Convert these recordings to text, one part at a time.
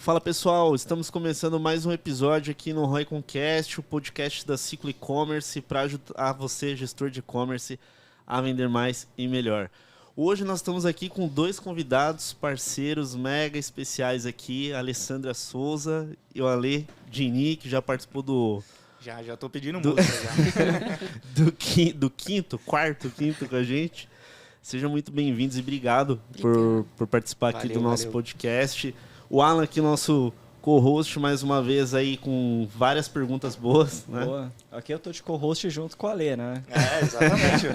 Fala pessoal, estamos começando mais um episódio aqui no RoyConCast, o podcast da Ciclo E-Commerce para ajudar você, gestor de e-commerce, a vender mais e melhor. Hoje nós estamos aqui com dois convidados, parceiros mega especiais aqui, a Alessandra Souza e o Ale Dini, que já participou do... Já tô pedindo música já. do quarto, quinto com a gente. Sejam muito bem-vindos e obrigado por participar aqui do nosso podcast. O Alan aqui, nosso co-host, mais uma vez aí com várias perguntas boas, né? Boa. Aqui eu tô de co-host junto com a Lê, né? Exatamente.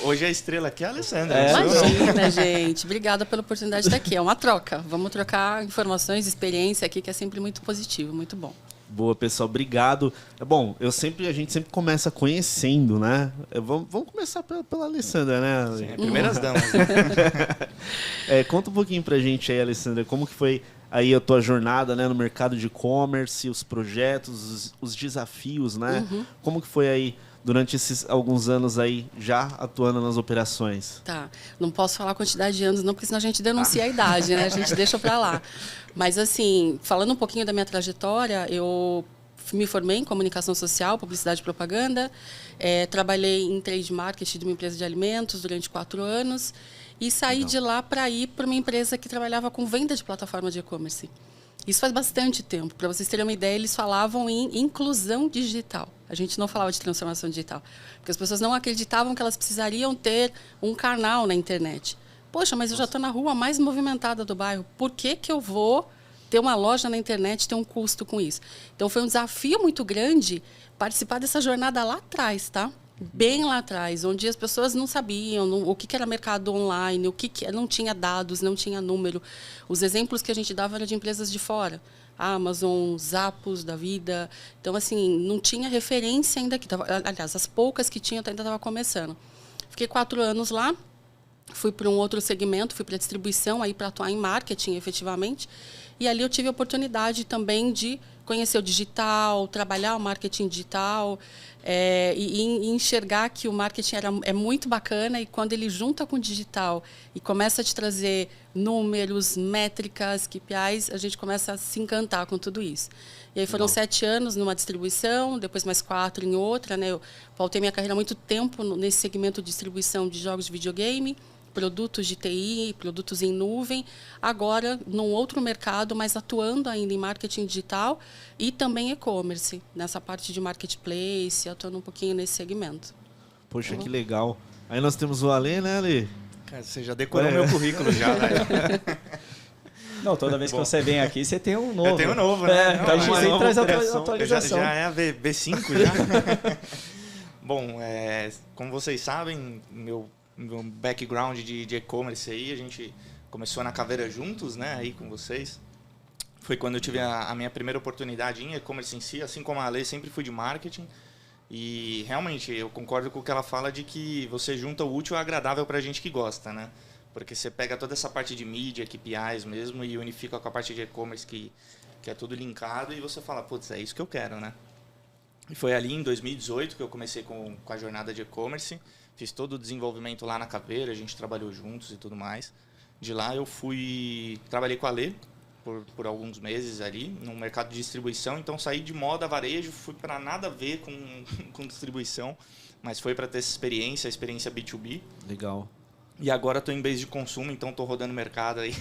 Hoje a estrela aqui é a Alessandra. Imagina, gente. Obrigada pela oportunidade de estar aqui. É uma troca. Vamos trocar informações, experiência aqui, que é sempre muito positivo, muito bom. Boa, pessoal. Obrigado. Bom, a gente sempre começa conhecendo, né? Vamos começar pela Alessandra, né? Sim, primeiras damas. Conta um pouquinho pra gente aí, Alessandra, como que foi aí a tua jornada, né, no mercado de e-commerce, os projetos, os desafios, né? Uhum. Como que foi aí durante esses alguns anos aí já atuando nas operações? Tá. Não posso falar a quantidade de anos não, porque senão a gente denuncia a idade, né? A gente deixa pra lá. Mas assim, falando um pouquinho da minha trajetória, eu me formei em comunicação social, publicidade e propaganda, trabalhei em trade marketing de uma empresa de alimentos durante 4 anos e saí de lá para ir para uma empresa que trabalhava com venda de plataforma de e-commerce. Isso faz bastante tempo. Para vocês terem uma ideia, eles falavam em inclusão digital. A gente não falava de transformação digital. Porque as pessoas não acreditavam que elas precisariam ter um canal na internet. Poxa, mas eu já estou na rua mais movimentada do bairro. Por que eu vou ter uma loja na internet e ter um custo com isso? Então, foi um desafio muito grande participar dessa jornada lá atrás, tá? Bem lá atrás, onde as pessoas não sabiam o que era mercado online, não tinha dados, não tinha número. Os exemplos que a gente dava eram de empresas de fora. Amazon, Zappos da vida. Então, assim, não tinha referência ainda aqui. Aliás, as poucas que tinha ainda estava começando. Fiquei 4 anos lá. Fui para um outro segmento, fui para a distribuição, aí para atuar em marketing, efetivamente. E ali eu tive a oportunidade também de conhecer o digital, trabalhar o marketing digital e enxergar que o marketing é muito bacana e quando ele junta com o digital e começa a te trazer números, métricas, KPIs, a gente começa a se encantar com tudo isso. E aí foram 7 anos numa distribuição, depois mais 4 em outra, né? Eu pautei minha carreira há muito tempo nesse segmento de distribuição de jogos de videogame, produtos de TI, produtos em nuvem, agora num outro mercado, mas atuando ainda em marketing digital e também e-commerce, nessa parte de marketplace, atuando um pouquinho nesse segmento. Poxa, que legal. Aí nós temos o Ale, né, Ale? Cara, você já decorou meu currículo já, né? Não, toda vez que você vem aqui, você tem um novo. Eu tenho um novo, né? Então a gente sempre traz a atualização. Já é a V5 já. Bom, como vocês sabem, meu background de e-commerce aí, a gente começou na Caveira juntos, né, aí com vocês. Foi quando eu tive a minha primeira oportunidade em e-commerce em si, assim como a Ale, sempre fui de marketing. E realmente eu concordo com o que ela fala de que você junta o útil ao agradável pra gente que gosta, né? Porque você pega toda essa parte de mídia, KPIs mesmo, e unifica com a parte de e-commerce que é tudo linkado, e você fala, putz, é isso que eu quero, né? E foi ali em 2018 que eu comecei com a jornada de e-commerce. Fiz todo o desenvolvimento lá na Caveira, a gente trabalhou juntos e tudo mais. De lá eu trabalhei com a Lê por alguns meses ali, no mercado de distribuição. Então saí de moda varejo, fui para nada a ver com distribuição, mas foi para ter essa experiência, a experiência B2B. Legal. E agora estou em base de consumo, então estou rodando o mercado aí.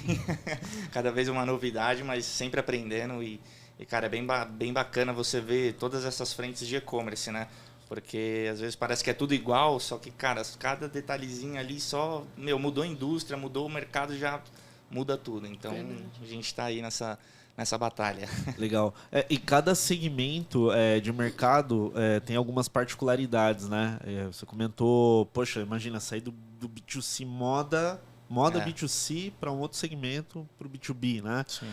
Cada vez uma novidade, mas sempre aprendendo. E cara, é bem bacana você ver todas essas frentes de e-commerce, né? Porque às vezes parece que é tudo igual, só que, cara, cada detalhezinho ali só, mudou a indústria, mudou o mercado, já muda tudo. Então, a gente está aí nessa batalha. Legal. E cada segmento de mercado tem algumas particularidades, né? Você comentou, poxa, imagina, sair do B2C moda B2C para um outro segmento, para o B2B, né? Sim.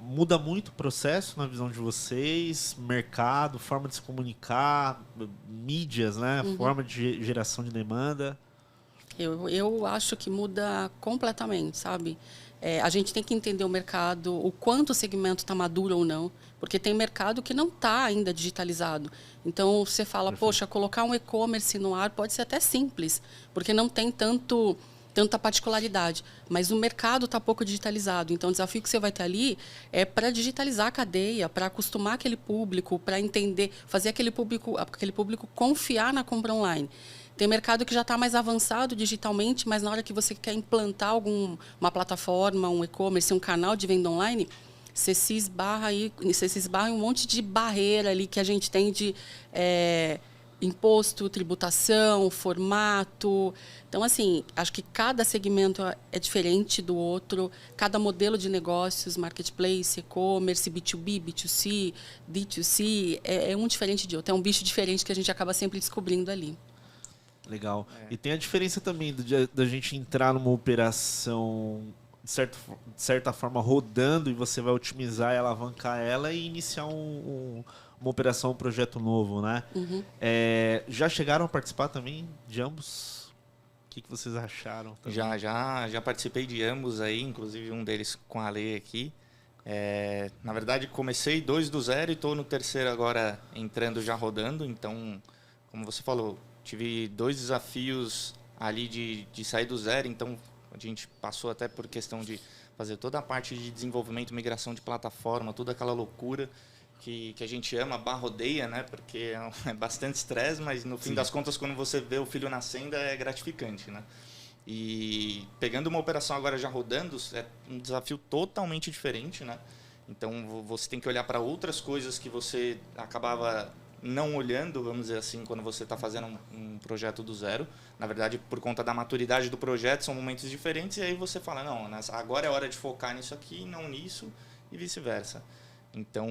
Muda muito o processo na visão de vocês, mercado, forma de se comunicar, mídias, né? Forma de geração de demanda. Eu acho que muda completamente, sabe? A gente tem que entender o mercado, o quanto o segmento está maduro ou não, porque tem mercado que não está ainda digitalizado. Então, você fala, poxa, colocar um e-commerce no ar pode ser até simples, porque não tem tanto tanta particularidade. Mas o mercado está pouco digitalizado. Então, o desafio que você vai ter ali é para digitalizar a cadeia, para acostumar aquele público, para entender, fazer aquele público confiar na compra online. Tem mercado que já está mais avançado digitalmente, mas na hora que você quer implantar uma plataforma, um e-commerce, um canal de venda online, você se esbarra em um monte de barreira ali que a gente tem de imposto, tributação, formato. Então, assim, acho que cada segmento é diferente do outro, cada modelo de negócios, marketplace, e-commerce, B2B, B2C, D2C, é um diferente de outro. É um bicho diferente que a gente acaba sempre descobrindo ali. Legal. E tem a diferença também da gente entrar numa operação de certa forma rodando e você vai otimizar e alavancar ela e iniciar uma operação, um projeto novo, né? Uhum. Já chegaram a participar também de ambos? O que vocês acharam? Também? Já participei de ambos aí, inclusive um deles com a Lei aqui. Na verdade, comecei 2 do 0 e estou no terceiro agora entrando já rodando. Então, como você falou, tive 2 desafios ali de sair do zero. Então, a gente passou até por questão de fazer toda a parte de desenvolvimento, migração de plataforma, toda aquela loucura que a gente ama, odeia, né? Porque é bastante estresse, mas no fim das contas, quando você vê o filho nascendo, é gratificante, né? E pegando uma operação agora já rodando, é um desafio totalmente diferente, né? Então, você tem que olhar para outras coisas que você acabava não olhando, vamos dizer assim, quando você está fazendo um projeto do zero. Na verdade, por conta da maturidade do projeto, são momentos diferentes, e aí você fala, não, agora é hora de focar nisso aqui, não nisso, e vice-versa. Então,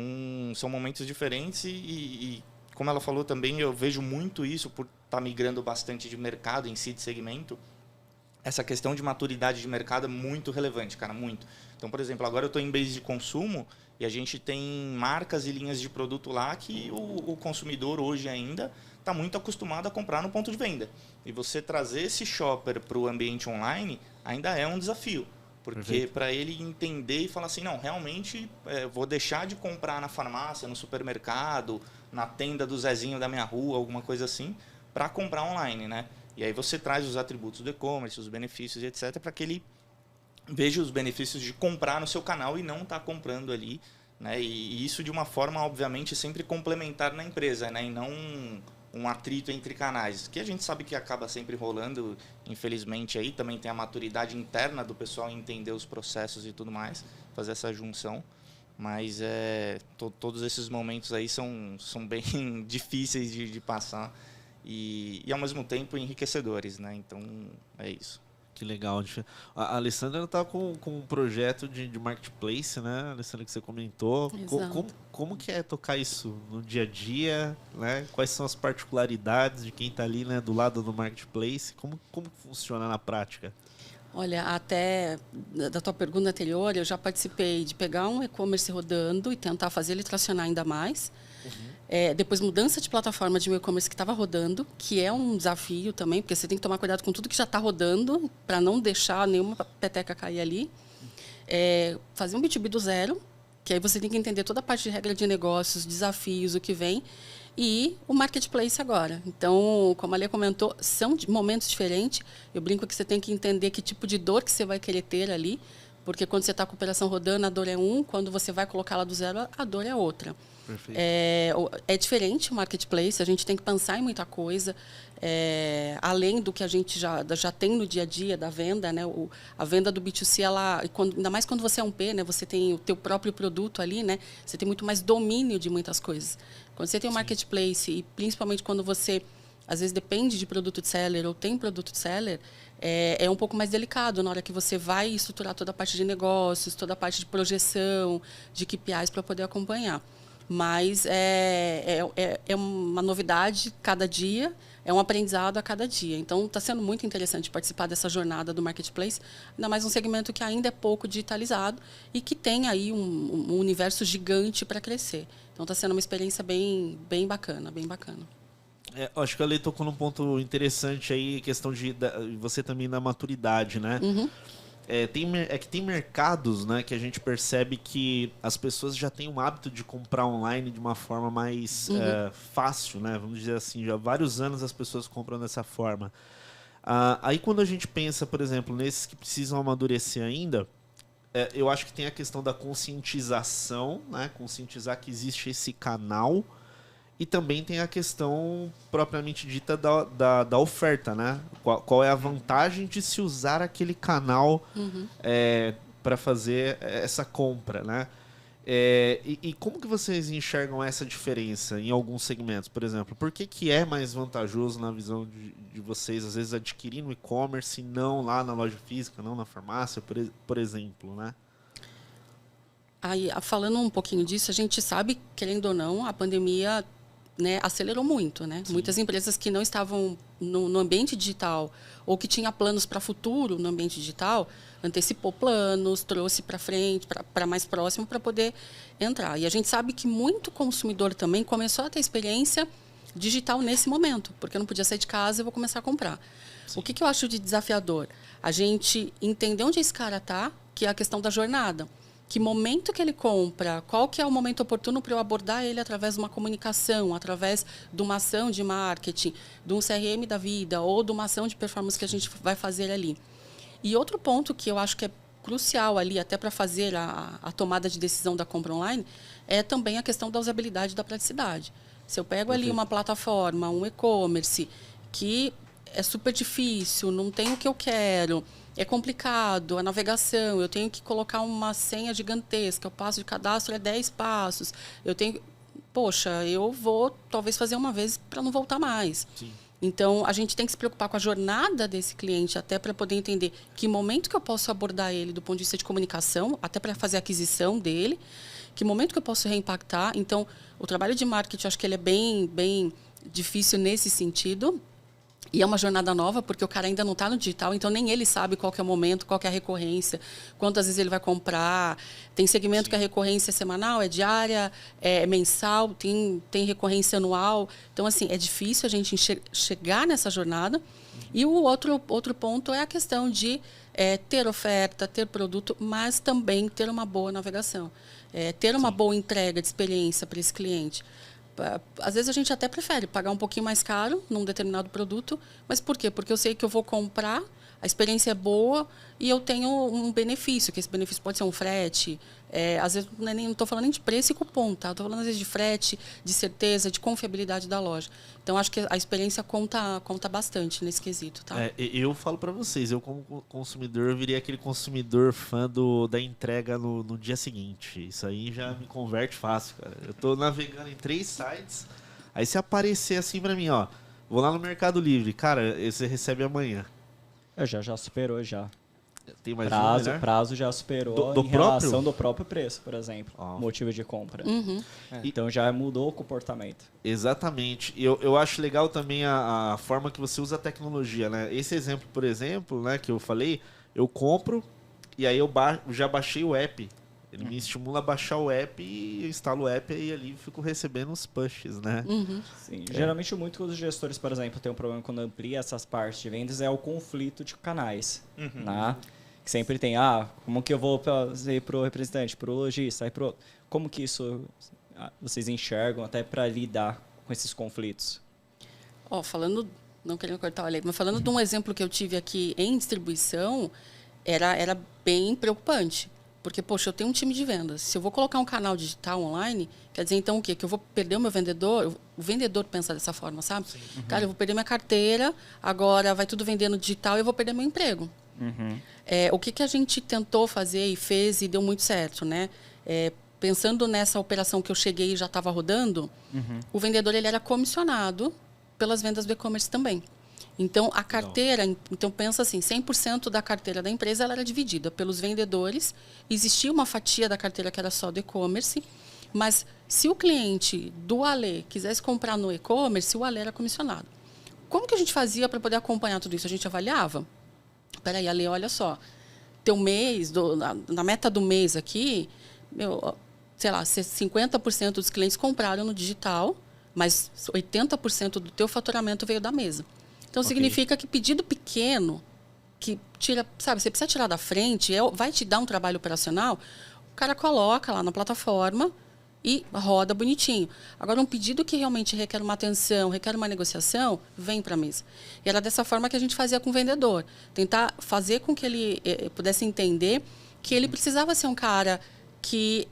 são momentos diferentes e, como ela falou também, eu vejo muito isso por estar migrando bastante de mercado em si, de segmento. Essa questão de maturidade de mercado é muito relevante, cara, muito. Então, por exemplo, agora eu estou em base de consumo e a gente tem marcas e linhas de produto lá que o consumidor hoje ainda está muito acostumado a comprar no ponto de venda. E você trazer esse shopper para o ambiente online ainda é um desafio. Porque para ele entender e falar assim, não, realmente vou deixar de comprar na farmácia, no supermercado, na tenda do Zezinho da minha rua, alguma coisa assim, para comprar online, né? E aí você traz os atributos do e-commerce, os benefícios e etc, para que ele veja os benefícios de comprar no seu canal e não estar comprando ali, né? E isso de uma forma, obviamente, sempre complementar na empresa, né? E não um atrito entre canais, que a gente sabe que acaba sempre rolando, infelizmente. Aí também tem a maturidade interna do pessoal em entender os processos e tudo mais, fazer essa junção. Mas todos esses momentos aí são bem difíceis de passar e ao mesmo tempo enriquecedores, né? Então é isso. Que legal. A Alessandra está com um projeto de marketplace, né, Alessandra, que você comentou. Como que é tocar isso no dia a dia? Né? Quais são as particularidades de quem está ali, né, do lado do marketplace? Como funciona na prática? Olha, até da tua pergunta anterior, eu já participei de pegar um e-commerce rodando e tentar fazer ele tracionar ainda mais. Depois, mudança de plataforma de um e-commerce que estava rodando, que é um desafio também, porque você tem que tomar cuidado com tudo que já está rodando, para não deixar nenhuma peteca cair ali. Fazer um B2B do zero, que aí você tem que entender toda a parte de regra de negócios, desafios, o que vem, e o marketplace agora. Então, como a Lê comentou, são momentos diferentes. Eu brinco que você tem que entender que tipo de dor que você vai querer ter ali, porque quando você está com a operação rodando, a dor é quando você vai colocar ela do zero, a dor é outra. Perfeito. É diferente o marketplace, a gente tem que pensar em muita coisa, além do que a gente já tem no dia a dia da venda, né? A venda do B2C, ainda mais quando você é um P, né? Você tem o teu próprio produto ali, né? Você tem muito mais domínio de muitas coisas. Quando você tem um marketplace, e principalmente quando você, às vezes, depende de produto de seller ou tem produto de seller, é um pouco mais delicado na hora que você vai estruturar toda a parte de negócios, toda a parte de projeção, de KPIs para poder acompanhar. Mas é uma novidade cada dia, é um aprendizado a cada dia. Então, está sendo muito interessante participar dessa jornada do marketplace, ainda mais um segmento que ainda é pouco digitalizado e que tem aí um universo gigante para crescer. Então, está sendo uma experiência bem bacana, bem bacana. Acho que a Lei tocou num ponto interessante aí, questão de você também na maturidade, né? Uhum. Que tem mercados, né, que a gente percebe que as pessoas já têm o hábito de comprar online de uma forma mais fácil, né? Vamos dizer assim, já há vários anos as pessoas compram dessa forma. Aí quando a gente pensa, por exemplo, nesses que precisam amadurecer ainda, eu acho que tem a questão da conscientização, né? Conscientizar que existe esse canal, e também tem a questão propriamente dita da oferta, né? Qual é a vantagem de se usar aquele canal para fazer essa compra, né? E como que vocês enxergam essa diferença em alguns segmentos? Por exemplo, por que é mais vantajoso na visão de vocês, às vezes, adquirir no e-commerce e não lá na loja física, não na farmácia, por exemplo, né? Aí, falando um pouquinho disso, a gente sabe, querendo ou não, a pandemia, né, acelerou muito, né? Sim. Muitas empresas que não estavam no ambiente digital ou que tinha planos para futuro no ambiente digital, antecipou planos, trouxe para frente, para mais próximo, para poder entrar. E a gente sabe que muito consumidor também começou a ter experiência digital nesse momento, porque eu não podia sair de casa, eu vou começar a comprar. Sim. O que eu acho de desafiador? A gente entender onde esse cara está, que é a questão da jornada. Que momento que ele compra, qual que é o momento oportuno para eu abordar ele através de uma comunicação, através de uma ação de marketing, de um CRM da vida ou de uma ação de performance que a gente vai fazer ali. E outro ponto que eu acho que é crucial ali, até para fazer a tomada de decisão da compra online, é também a questão da usabilidade e da praticidade. Se eu pego ali uma plataforma, um e-commerce, que é super difícil, não tem o que eu quero, é complicado, a navegação, eu tenho que colocar uma senha gigantesca, o passo de cadastro é 10 passos, eu tenho... Poxa, eu vou talvez fazer uma vez para não voltar mais. Sim. Então, a gente tem que se preocupar com a jornada desse cliente, até para poder entender que momento que eu posso abordar ele do ponto de vista de comunicação, até para fazer a aquisição dele, que momento que eu posso reimpactar. Então, o trabalho de marketing, eu acho que ele é bem difícil nesse sentido. E é uma jornada nova, porque o cara ainda não está no digital, então nem ele sabe qual que é o momento, qual que é a recorrência, quantas vezes ele vai comprar. Tem segmento que a recorrência é semanal, é diária, é mensal, tem recorrência anual. Então, assim, é difícil a gente chegar nessa jornada. E o outro ponto é a questão de ter oferta, ter produto, mas também ter uma boa navegação. Ter uma boa entrega de experiência para esse cliente. Às vezes a gente até prefere pagar um pouquinho mais caro num determinado produto, mas por quê? Porque eu sei que eu vou comprar, a experiência é boa e eu tenho um benefício, que esse benefício pode ser um frete, às vezes não estou falando nem de preço e cupom, tá? Estou falando às vezes de frete, de certeza, de confiabilidade da loja. Então acho que a experiência conta bastante nesse quesito, tá? Eu falo para vocês, eu como consumidor eu virei aquele consumidor fã da entrega no dia seguinte. Isso aí já me converte fácil, cara. Eu tô navegando em 3 sites, aí se aparecer assim para mim, ó, vou lá no Mercado Livre, cara, você recebe amanhã. Já superou já. Tem mais prazo já superou do relação do próprio preço, por exemplo, oh. motivo de compra. Uhum. Então já mudou o comportamento. Exatamente. Eu acho legal também a forma que você usa a tecnologia, né? Esse exemplo, por exemplo, né, que eu falei, eu compro e aí eu já baixei o app. Ele me estimula a baixar o app e eu instalo o app e ali fico recebendo os pushes, né? Uhum. Sim, geralmente muito os gestores, por exemplo, tem um problema quando amplia essas partes de vendas, é o conflito de canais. Né? Que sempre tem, como que eu vou ir para o representante, para o lojista, como que isso vocês enxergam até para lidar com esses conflitos? Falando, não querendo cortar o leite, mas falando de um exemplo que eu tive aqui em distribuição, era bem preocupante. Porque, poxa, eu tenho um time de vendas. Se eu vou colocar um canal digital online, quer dizer, então, o quê? Que eu vou perder o meu vendedor? O vendedor pensa dessa forma, sabe? Uhum. Cara, eu vou perder minha carteira, agora vai tudo vender no digital e eu vou perder meu emprego. Uhum. O que a gente tentou fazer e fez e deu muito certo, né? Pensando nessa operação que eu cheguei e já estava rodando, o vendedor ele era comissionado pelas vendas do e-commerce também. Então, a carteira, então pensa assim, 100% da carteira da empresa ela era dividida pelos vendedores, existia uma fatia da carteira que era só do e-commerce, mas se o cliente do Alê quisesse comprar no e-commerce, o Alê era comissionado. Como que a gente fazia para poder acompanhar tudo isso? A gente avaliava? Peraí, Alê, olha só, teu mês, na meta do mês aqui, sei lá, 50% dos clientes compraram no digital, mas 80% do teu faturamento veio da mesa. Então, significa que pedido pequeno, que tira, sabe, você precisa tirar da frente, vai te dar um trabalho operacional, o cara coloca lá na plataforma e roda bonitinho. Agora, um pedido que realmente requer uma atenção, requer uma negociação, vem para a mesa. E era dessa forma que a gente fazia com o vendedor. Tentar fazer com que ele pudesse entender que ele precisava ser um cara que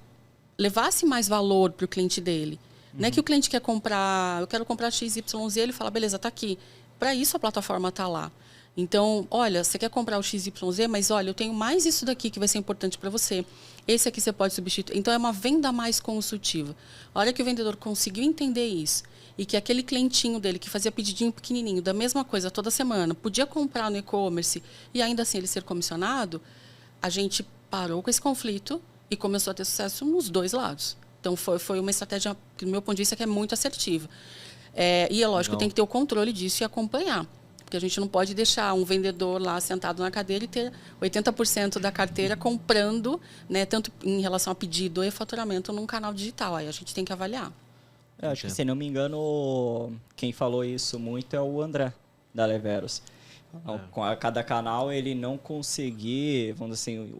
levasse mais valor para o cliente dele. Não é que o cliente quer comprar, eu quero comprar XYZ, ele fala, beleza, está aqui. Para isso a plataforma está lá. Então, olha, você quer comprar o XYZ, mas olha, eu tenho mais isso daqui que vai ser importante para você. Esse aqui você pode substituir. Então, é uma venda mais consultiva. A hora que o vendedor conseguiu entender isso e que aquele clientinho dele que fazia pedidinho pequenininho, da mesma coisa toda semana, podia comprar no e-commerce e ainda assim ele ser comissionado, a gente parou com esse conflito e começou a ter sucesso nos dois lados. Então, foi uma estratégia, que, do meu ponto de vista, que é muito assertiva. E é lógico, tem que ter o controle disso e acompanhar. Porque a gente não pode deixar um vendedor lá sentado na cadeira e ter 80% da carteira comprando, né, tanto em relação a pedido e faturamento num canal digital. Aí a gente tem que avaliar. Acho que, se não me engano, quem falou isso muito é o André, da Leveros. Com cada canal, ele não conseguir, vamos dizer assim,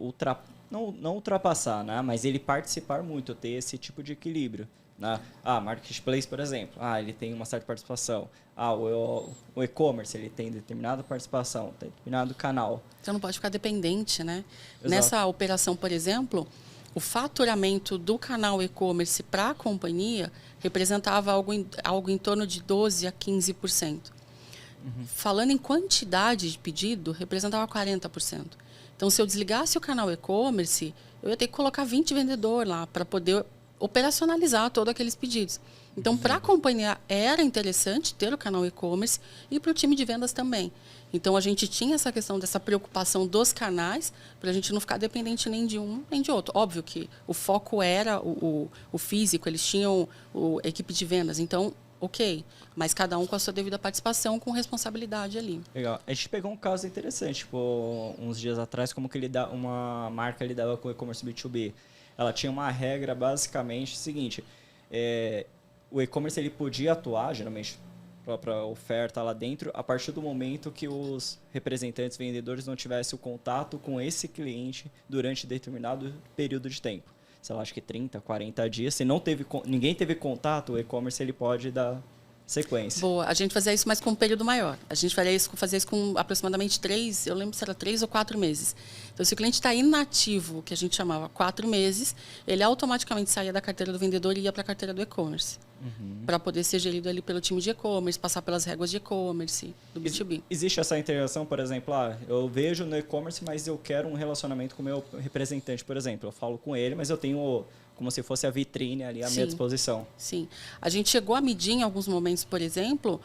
não ultrapassar, né? Mas ele participar muito, ter esse tipo de equilíbrio. Né? Marketplace, por exemplo, ele tem uma certa participação. O e-commerce, ele tem determinada participação, tem determinado canal. Você não pode ficar dependente, né? Exato. Nessa operação, por exemplo, o faturamento do canal e-commerce para a companhia representava algo em torno de 12% a 15%. Falando em quantidade de pedido, representava 40%. Então, se eu desligasse o canal e-commerce, eu ia ter que colocar 20 vendedores lá para poder operacionalizar todos aqueles pedidos. Então, para a companhia, era interessante ter o canal e-commerce e para o time de vendas também. Então, a gente tinha essa questão dessa preocupação dos canais para a gente não ficar dependente nem de um nem de outro. Óbvio que o foco era o físico, eles tinham a equipe de vendas. Então, ok, mas cada um com a sua devida participação, com responsabilidade ali. Legal. A gente pegou um caso interessante, tipo, uns dias atrás, como que uma marca lidava com o e-commerce B2B. Ela tinha uma regra basicamente seguinte, o e-commerce ele podia atuar, geralmente, a própria oferta lá dentro, a partir do momento que os representantes vendedores não tivessem o contato com esse cliente durante determinado período de tempo. Sei lá, acho que 30, 40 dias. Se ninguém teve contato, o e-commerce ele pode dar sequência. Boa, a gente fazia isso, mas com um período maior. A gente fazia isso com aproximadamente 3, eu lembro se era 3 ou 4 meses. Então, se o cliente está inativo, que a gente chamava 4 meses, ele automaticamente saía da carteira do vendedor e ia para a carteira do e-commerce. Para poder ser gerido ali pelo time de e-commerce, passar pelas réguas de e-commerce, do B2B. Existe essa integração, por exemplo, eu vejo no e-commerce, mas eu quero um relacionamento com o meu representante, por exemplo. Eu falo com ele, mas eu tenho como se fosse a vitrine ali à minha disposição. Sim. A gente chegou a medir em alguns momentos, por exemplo,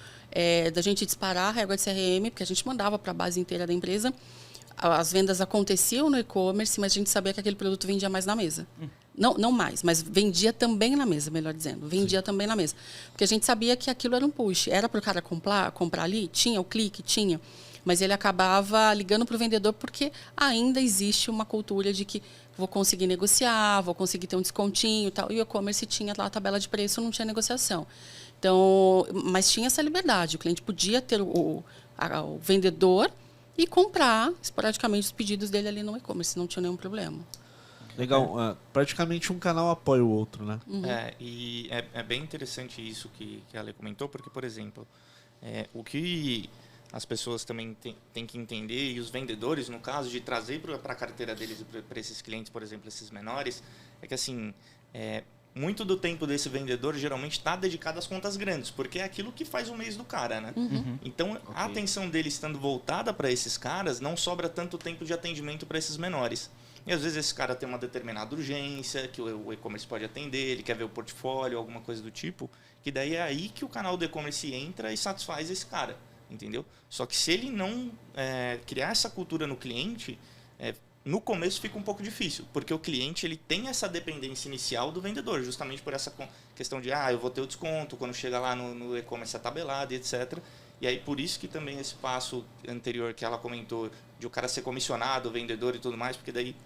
da gente disparar a régua de CRM, porque a gente mandava para a base inteira da empresa. As vendas aconteciam no e-commerce, mas a gente sabia que aquele produto vendia mais na mesa. Não mais, mas vendia também na mesa, melhor dizendo. Vendia também na mesa. Porque a gente sabia que aquilo era um push. Era para o cara comprar ali? Tinha o clique? Tinha. Mas ele acabava ligando para o vendedor porque ainda existe uma cultura de que vou conseguir negociar, vou conseguir ter um descontinho e tal. E o e-commerce tinha lá a tabela de preço, não tinha negociação. Então, mas tinha essa liberdade. O cliente podia ter o vendedor e comprar esporadicamente os pedidos dele ali no e-commerce, não tinha nenhum problema. Legal, praticamente um canal apoia o outro, né? E é bem interessante isso que a Ale comentou, porque, por exemplo, o que as pessoas também têm que entender, e os vendedores, no caso, de trazer para a carteira deles, para esses clientes, por exemplo, esses menores, é que, assim, muito do tempo desse vendedor geralmente está dedicado às contas grandes, porque é aquilo que faz o mês do cara, né? Então, a atenção dele estando voltada para esses caras, não sobra tanto tempo de atendimento para esses menores. E às vezes esse cara tem uma determinada urgência, que o e-commerce pode atender, ele quer ver o portfólio, alguma coisa do tipo, que daí é aí que o canal do e-commerce entra e satisfaz esse cara, entendeu? Só que se ele não criar essa cultura no cliente, no começo fica um pouco difícil, porque o cliente ele tem essa dependência inicial do vendedor, justamente por essa questão de, eu vou ter o desconto, quando chega lá no e-commerce é tabelado, etc. E aí por isso que também esse passo anterior que ela comentou, de o cara ser comissionado, o vendedor e tudo mais, porque daí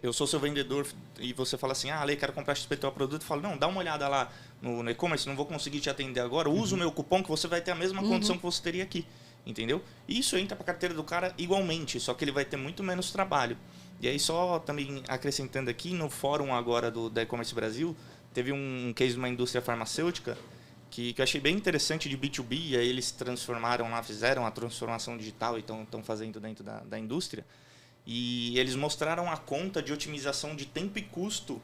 eu sou seu vendedor e você fala assim, Ale, quero comprar XPTO produto, eu falo, não, dá uma olhada lá no e-commerce, não vou conseguir te atender agora, usa o meu cupom que você vai ter a mesma condição que você teria aqui, entendeu? E isso entra para a carteira do cara igualmente, só que ele vai ter muito menos trabalho. E aí, só também acrescentando aqui, no fórum agora da E-Commerce Brasil, teve um case de uma indústria farmacêutica que eu achei bem interessante de B2B, e aí eles transformaram lá, fizeram a transformação digital e estão fazendo dentro da indústria. E eles mostraram a conta de otimização de tempo e custo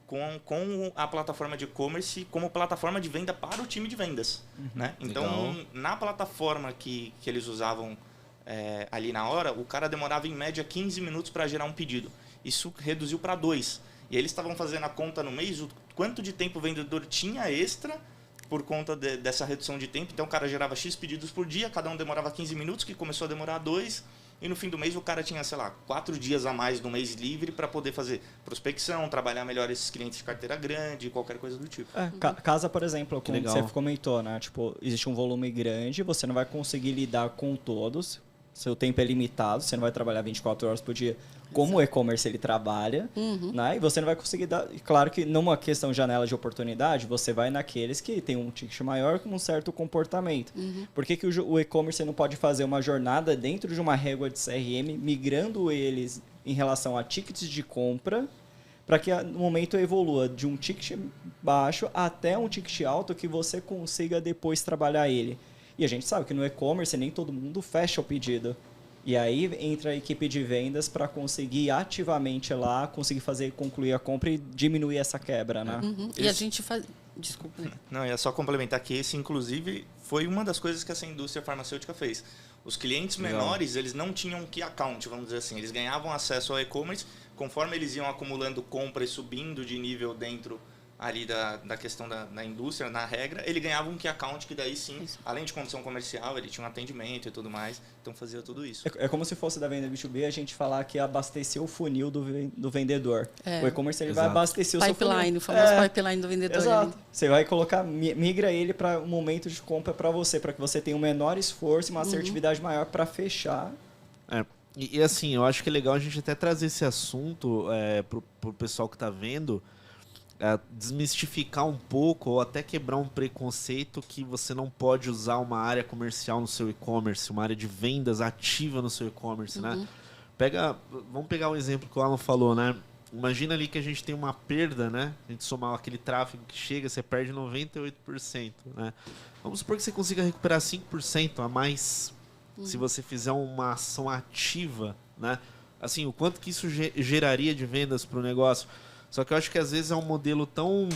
com a plataforma de e-commerce como plataforma de venda para o time de vendas. Né? Então, na plataforma que eles usavam ali na hora, o cara demorava em média 15 minutos para gerar um pedido. Isso reduziu para 2. E eles estavam fazendo a conta no mês, o quanto de tempo o vendedor tinha extra por conta dessa redução de tempo. Então, o cara gerava X pedidos por dia, cada um demorava 15 minutos, que começou a demorar 2. E no fim do mês o cara tinha, 4 dias a mais no mês livre para poder fazer prospecção, trabalhar melhor esses clientes de carteira grande, qualquer coisa do tipo. Casa, por exemplo, como você comentou, né? Tipo, existe um volume grande, você não vai conseguir lidar com todos, seu tempo é limitado, você não vai trabalhar 24 horas por dia como o e-commerce ele trabalha, né? E você não vai conseguir dar... Claro que numa questão de janela de oportunidade, você vai naqueles que tem um ticket maior com um certo comportamento. Por que o e-commerce não pode fazer uma jornada dentro de uma régua de CRM, migrando eles em relação a tickets de compra, para que no momento evolua de um ticket baixo até um ticket alto que você consiga depois trabalhar ele. E a gente sabe que no e-commerce nem todo mundo fecha o pedido. E aí entra a equipe de vendas para conseguir ativamente lá, conseguir concluir a compra e diminuir essa quebra, né? E a gente faz... Desculpa. Não, é só complementar que esse, inclusive, foi uma das coisas que essa indústria farmacêutica fez. Os clientes menores, eles não tinham key account, vamos dizer assim. Eles ganhavam acesso ao e-commerce, conforme eles iam acumulando compra e subindo de nível dentro ali da questão da indústria, na regra, ele ganhava um key account que daí sim, além de condição comercial, ele tinha um atendimento e tudo mais, então fazia tudo isso. É como se fosse da venda B2B a gente falar que abastecer o funil do vendedor. O e-commerce ele vai abastecer o seu funil. Pipeline, o famoso pipeline do vendedor. Exato. Ali. Você vai colocar, migra ele para um momento de compra para você que você tenha um menor esforço e uma assertividade maior para fechar. E assim, eu acho que é legal a gente até trazer esse assunto pro pessoal que está vendo, desmistificar um pouco ou até quebrar um preconceito que você não pode usar uma área comercial no seu e-commerce, uma área de vendas ativa no seu e-commerce, né? Vamos pegar um exemplo que o Alan falou, né? Imagina ali que a gente tem uma perda, né? A gente somar aquele tráfego que chega, você perde 98%, né? Vamos supor que você consiga recuperar 5% a mais se você fizer uma ação ativa, né? Assim, o quanto que isso geraria de vendas para o negócio. Só que eu acho que às vezes é um modelo tão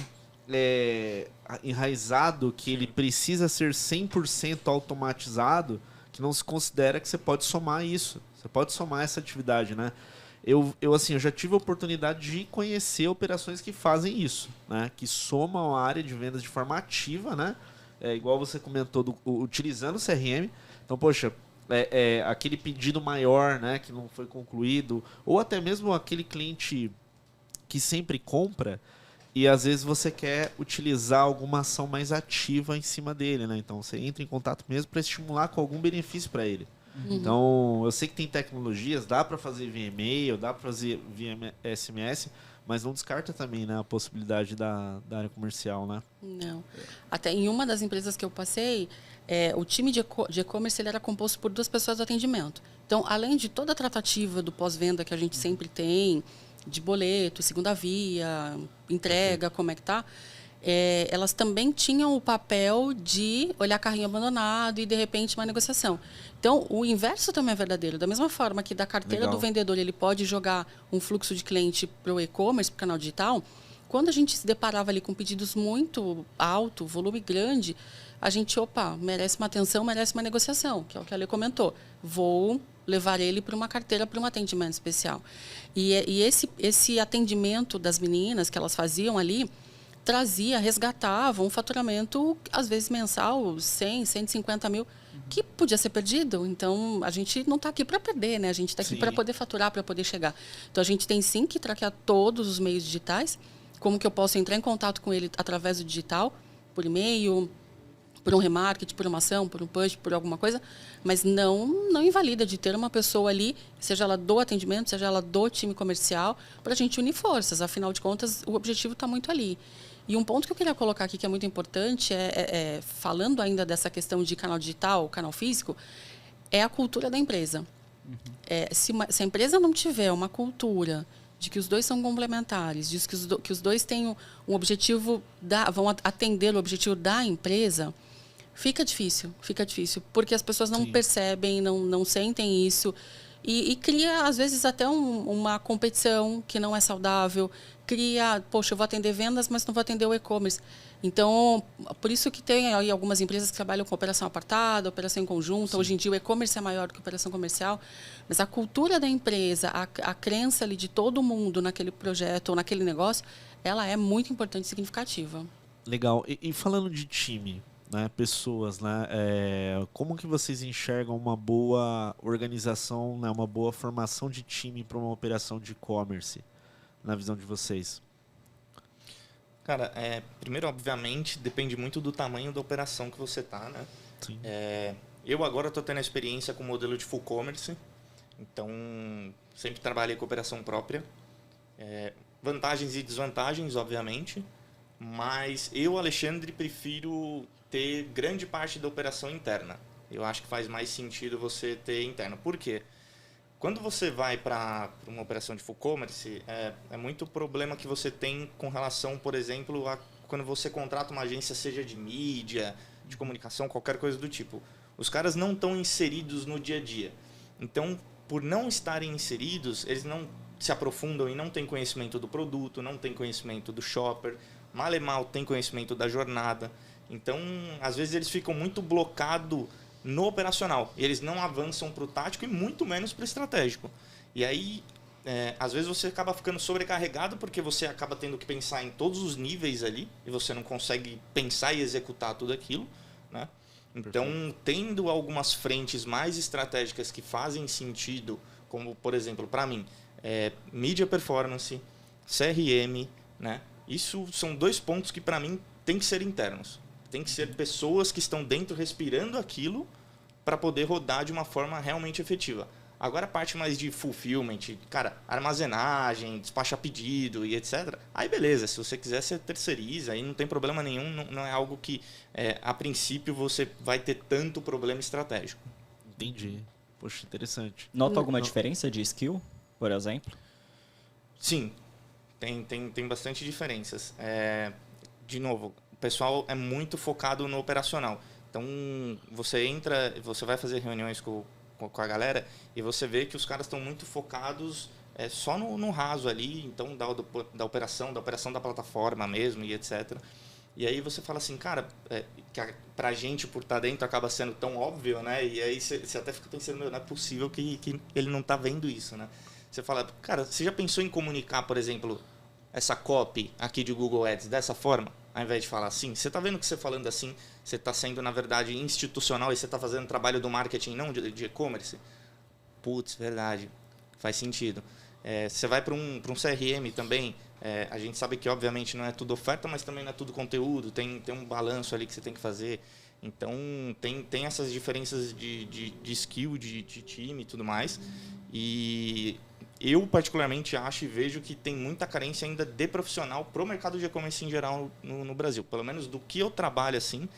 enraizado que ele precisa ser 100% automatizado que não se considera que você pode somar isso. Você pode somar essa atividade, né? Eu já tive a oportunidade de conhecer operações que fazem isso, né? Que somam a área de vendas de forma ativa, né? Igual você comentou, utilizando o CRM. Então, poxa, aquele pedido maior, né? Que não foi concluído, ou até mesmo aquele cliente que sempre compra e às vezes você quer utilizar alguma ação mais ativa em cima dele, né? Então você entra em contato mesmo para estimular com algum benefício para ele. Então eu sei que tem tecnologias, dá para fazer via e-mail, dá para fazer via SMS, mas não descarta também, né, a possibilidade da área comercial, né? Não. Até em uma das empresas que eu passei, o time de e-commerce ele era composto por 2 pessoas do atendimento. Então, além de toda a tratativa do pós-venda que a gente sempre tem, de boleto, segunda via, entrega, como é que tá, elas também tinham o papel de olhar carrinho abandonado e, de repente, uma negociação. Então, o inverso também é verdadeiro. Da mesma forma que da carteira do vendedor ele pode jogar um fluxo de cliente para o e-commerce, para o canal digital, quando a gente se deparava ali com pedidos muito alto, volume grande, a gente, merece uma atenção, merece uma negociação, que é o que a Ale comentou. Vou levar ele para uma carteira, para um atendimento especial. E esse atendimento das meninas que elas faziam ali, resgatava um faturamento, às vezes mensal, 100, 150 mil, que podia ser perdido. Então, a gente não está aqui para perder, né? A gente está aqui para poder faturar, para poder chegar. Então, a gente tem sim que traquear todos os meios digitais. Como que eu posso entrar em contato com ele através do digital, por e-mail, por um remarketing, por uma ação, por um push, por alguma coisa, mas não invalida de ter uma pessoa ali, seja ela do atendimento, seja ela do time comercial, para a gente unir forças. Afinal de contas, o objetivo está muito ali. E um ponto que eu queria colocar aqui, que é muito importante, falando ainda dessa questão de canal digital, canal físico, é a cultura da empresa. Se a empresa não tiver uma cultura de que os dois são complementares, de que os dois têm um objetivo, vão atender o objetivo da empresa, fica difícil, porque as pessoas não percebem, não sentem isso, e cria, às vezes, até uma competição que não é saudável, poxa, eu vou atender vendas, mas não vou atender o e-commerce. Então, por isso que tem aí algumas empresas que trabalham com operação apartada, operação em conjunto. Sim. Hoje em dia o e-commerce é maior do que a operação comercial, mas a cultura da empresa, a crença ali de todo mundo naquele projeto ou naquele negócio, ela é muito importante e significativa. Legal. E falando de time, né, pessoas, né, como que vocês enxergam uma boa organização, né, uma boa formação de time para uma operação de e-commerce, na visão de vocês? Cara, primeiro, obviamente, depende muito do tamanho da operação que você tá, né? Sim. Eu agora estou tendo a experiência com o modelo de full commerce, então sempre trabalhei com operação própria. Vantagens e desvantagens, obviamente, mas eu, Alexandre, prefiro ter grande parte da operação interna. Eu acho que faz mais sentido você ter interna. Por quê? Quando você vai para uma operação de full commerce, é muito problema que você tem com relação, por exemplo, a quando você contrata uma agência, seja de mídia, de comunicação, qualquer coisa do tipo. Os caras não estão inseridos no dia a dia. Então, por não estarem inseridos, eles não se aprofundam e não têm conhecimento do produto, não têm conhecimento do shopper, mal e mal têm conhecimento da jornada. Então, às vezes, eles ficam muito blocados no operacional. E eles não avançam para o tático e muito menos para o estratégico. E aí, às vezes você acaba ficando sobrecarregado porque você acaba tendo que pensar em todos os níveis ali e você não consegue pensar e executar tudo aquilo, né? Então, tendo algumas frentes mais estratégicas que fazem sentido, como, por exemplo, para mim, mídia performance, CRM, né? Isso são 2 pontos que, para mim, tem que ser internos. Tem que ser pessoas que estão dentro respirando aquilo para poder rodar de uma forma realmente efetiva. Agora a parte mais de fulfillment, cara, armazenagem, despachar pedido e etc. Aí beleza, se você quiser você terceiriza, aí não tem problema nenhum, não é algo que a princípio você vai ter tanto problema estratégico. Entendi. Poxa, interessante. Nota alguma diferença de skill, por exemplo? Sim, tem bastante diferenças. De novo, o pessoal é muito focado no operacional. Então, você vai fazer reuniões com a galera e você vê que os caras estão muito focados só no raso ali, então da operação da plataforma mesmo e etc. E aí você fala assim, cara, que pra gente por estar dentro acaba sendo tão óbvio, né? E aí você até fica pensando, meu, não é possível que ele não tá vendo isso, né? Você fala, cara, você já pensou em comunicar, por exemplo, essa copy aqui de Google Ads dessa forma? Ao invés de falar assim, você está vendo que você falando assim, você está sendo, na verdade, institucional e você está fazendo trabalho do marketing, não de e-commerce? Putz, verdade, faz sentido. Você vai para um CRM também, a gente sabe que, obviamente, não é tudo oferta, mas também não é tudo conteúdo, tem um balanço ali que você tem que fazer. Então, tem essas diferenças de skill, de time e tudo mais. E eu, particularmente, acho e vejo que tem muita carência ainda de profissional para o mercado de e-commerce em geral no Brasil. Pelo menos do que eu trabalho assim.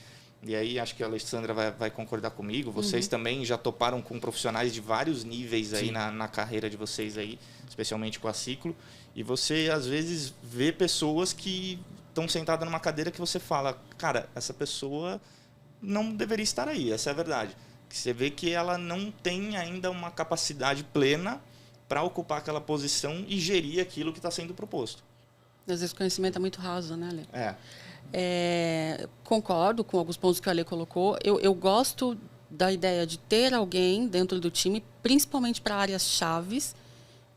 E aí acho que a Alexandra vai concordar comigo. Vocês também já toparam com profissionais de vários níveis aí na carreira de vocês aí, especialmente com a Ciclo. E você, às vezes, vê pessoas que estão sentadas numa cadeira que você fala, cara, essa pessoa não deveria estar aí, essa é a verdade. Você vê que ela não tem ainda uma capacidade plena para ocupar aquela posição e gerir aquilo que está sendo proposto. Às vezes o conhecimento é muito raso, né, Ale? Concordo com alguns pontos que o Ale colocou. Eu gosto da ideia de ter alguém dentro do time, principalmente para áreas chaves,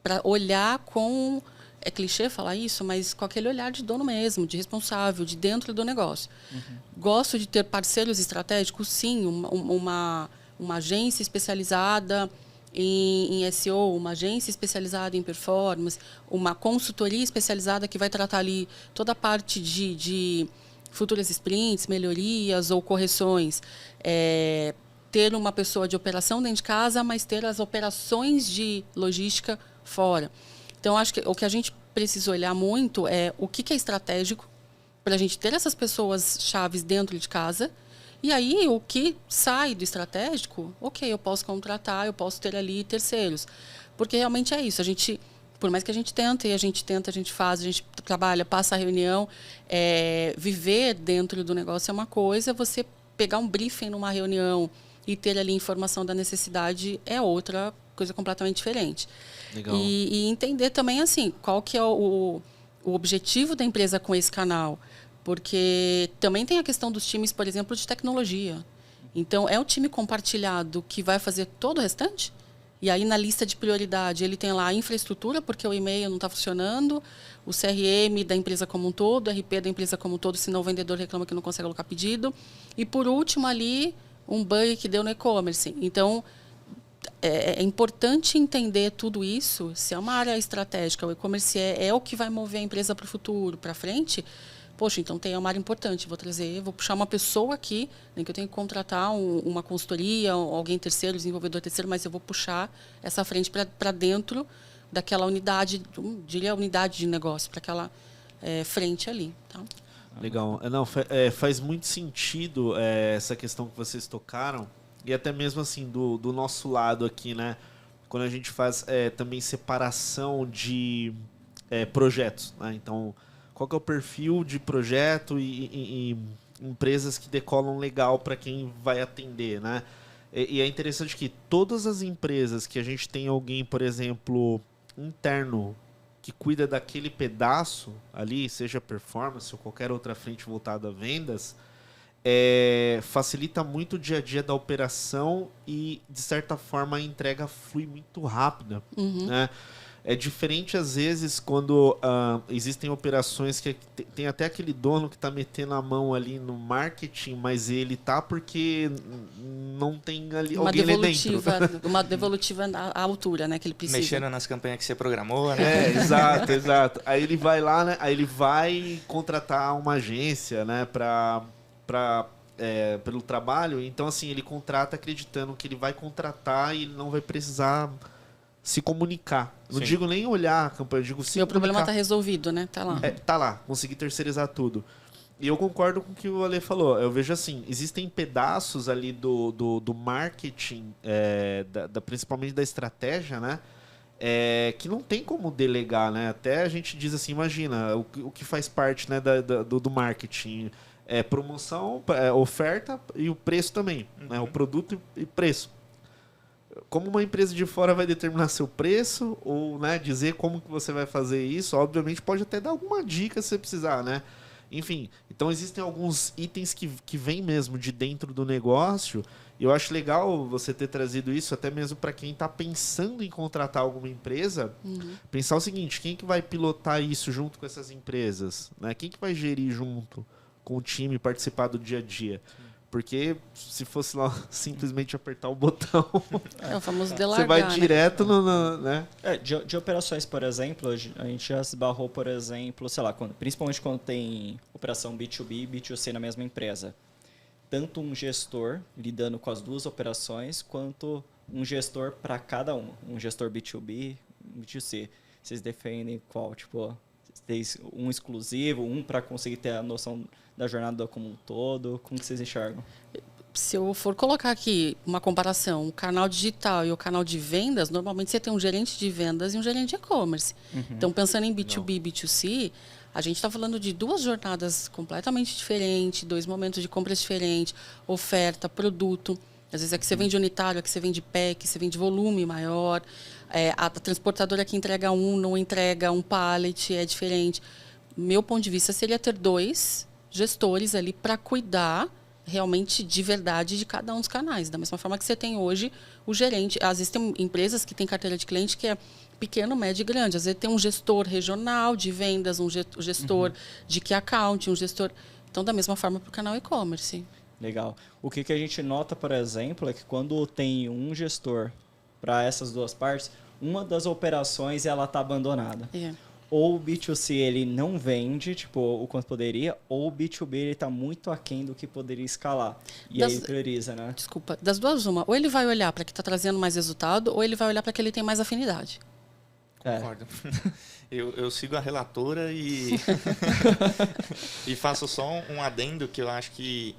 para olhar com... É clichê falar isso, mas com aquele olhar de dono mesmo, de responsável, de dentro do negócio. Gosto de ter parceiros estratégicos, sim, uma agência especializada em SEO, uma agência especializada em performance, uma consultoria especializada que vai tratar ali toda a parte de futuras sprints, melhorias ou correções. Ter uma pessoa de operação dentro de casa, mas ter as operações de logística fora. Então, acho que o que a gente precisa olhar muito é o que é estratégico para a gente ter essas pessoas chaves dentro de casa E aí, o que sai do estratégico, ok, eu posso contratar, eu posso ter ali terceiros. Porque realmente é isso, por mais que a gente tente, a gente faz, a gente trabalha, passa a reunião, viver dentro do negócio é uma coisa, você pegar um briefing numa reunião e ter ali informação da necessidade é outra coisa completamente diferente. Legal. E entender também assim, qual que é o objetivo da empresa com esse canal. Porque também tem a questão dos times, por exemplo, de tecnologia. Então, é o time compartilhado que vai fazer todo o restante? E aí, na lista de prioridade, ele tem lá a infraestrutura, porque o e-mail não está funcionando, o CRM da empresa como um todo, o RP da empresa como um todo, senão o vendedor reclama que não consegue alocar pedido. E, por último, ali, um bug que deu no e-commerce. Então, é importante entender tudo isso. Se é uma área estratégica, o e-commerce é o que vai mover a empresa para o futuro, para frente. Poxa, então tem uma área importante. Vou puxar uma pessoa aqui, nem que eu tenho que contratar uma consultoria, alguém terceiro, desenvolvedor terceiro, mas eu vou puxar essa frente para dentro daquela unidade, diria unidade de negócio, para aquela frente ali. Tá? Legal. Não, faz muito sentido essa questão que vocês tocaram. E até mesmo assim, do nosso lado aqui, né? Quando a gente faz também separação de projetos. Né? Então, qual que é o perfil de projeto e empresas que decolam legal para quem vai atender, né? E é interessante que todas as empresas que a gente tem alguém, por exemplo, interno, que cuida daquele pedaço ali, seja performance ou qualquer outra frente voltada a vendas, facilita muito o dia a dia da operação e, de certa forma, a entrega flui muito rápida, né? É diferente, às vezes, quando existem operações que tem até aquele dono que está metendo a mão ali no marketing, mas ele tá porque não tem ali alguém ali dentro. Uma devolutiva à altura, né, que ele precisa. Mexendo nas campanhas que você programou, né? Exato. Aí ele vai lá, né? Aí ele vai contratar uma agência, né, pelo trabalho. Então, assim, ele contrata acreditando que ele vai contratar e ele não vai precisar se comunicar. Não digo nem olhar a campanha, eu digo se Meu comunicar. problema está resolvido, né? Tá lá. Tá lá, consegui terceirizar tudo. E eu concordo com o que o Ale falou. Eu vejo assim, existem pedaços ali do marketing, principalmente da estratégia, né? Que não tem como delegar, né? Até a gente diz assim, imagina, o que faz parte, né, do marketing. Promoção, oferta e o preço também. Né? O produto e preço. Como uma empresa de fora vai determinar seu preço ou, né, dizer como que você vai fazer isso, obviamente pode até dar alguma dica se você precisar, né? Enfim, então existem alguns itens que vêm mesmo de dentro do negócio e eu acho legal você ter trazido isso até mesmo para quem está pensando em contratar alguma empresa, pensar o seguinte, quem que vai pilotar isso junto com essas empresas? Né? Quem que vai gerir junto com o time, participar do dia a dia? Porque se fosse lá simplesmente apertar o botão, é o famoso delargar, você vai né? direto né? De operações, por exemplo, a gente já se barrou, por exemplo, sei lá, principalmente quando tem operação B2B e B2C na mesma empresa. Tanto um gestor lidando com as duas operações, quanto um gestor para cada uma. Um gestor B2B, B2C. Vocês defendem qual? Tipo, tem um exclusivo, um para conseguir ter a noção da jornada como um todo? Como que vocês enxergam? Se eu for colocar aqui uma comparação, o canal digital e o canal de vendas, normalmente você tem um gerente de vendas e um gerente de e-commerce. Então, pensando em B2B e B2C, a gente está falando de duas jornadas completamente diferentes, dois momentos de compras diferentes, oferta, produto. Às vezes é que você vende unitário, é que você vende pack, você vende volume maior. A transportadora que entrega não entrega um pallet, é diferente. Meu ponto de vista seria ter dois gestores ali para cuidar realmente de verdade de cada um dos canais. Da mesma forma que você tem hoje o gerente. Às vezes tem empresas que têm carteira de cliente que é pequeno, médio e grande. Às vezes tem um gestor regional de vendas, um gestor de key account, um gestor... Então, da mesma forma para o canal e-commerce. Legal. O que a gente nota, por exemplo, é que quando tem um gestor para essas duas partes, uma das operações ela está abandonada. Ou o B2C ele não vende, tipo, o quanto poderia, ou o B2B ele está muito aquém do que poderia escalar. E aí prioriza, né? Desculpa, das duas uma. Ou ele vai olhar para que está trazendo mais resultado, ou ele vai olhar para que ele tem mais afinidade. Concordo. Eu sigo a relatora e e faço só um adendo que eu acho que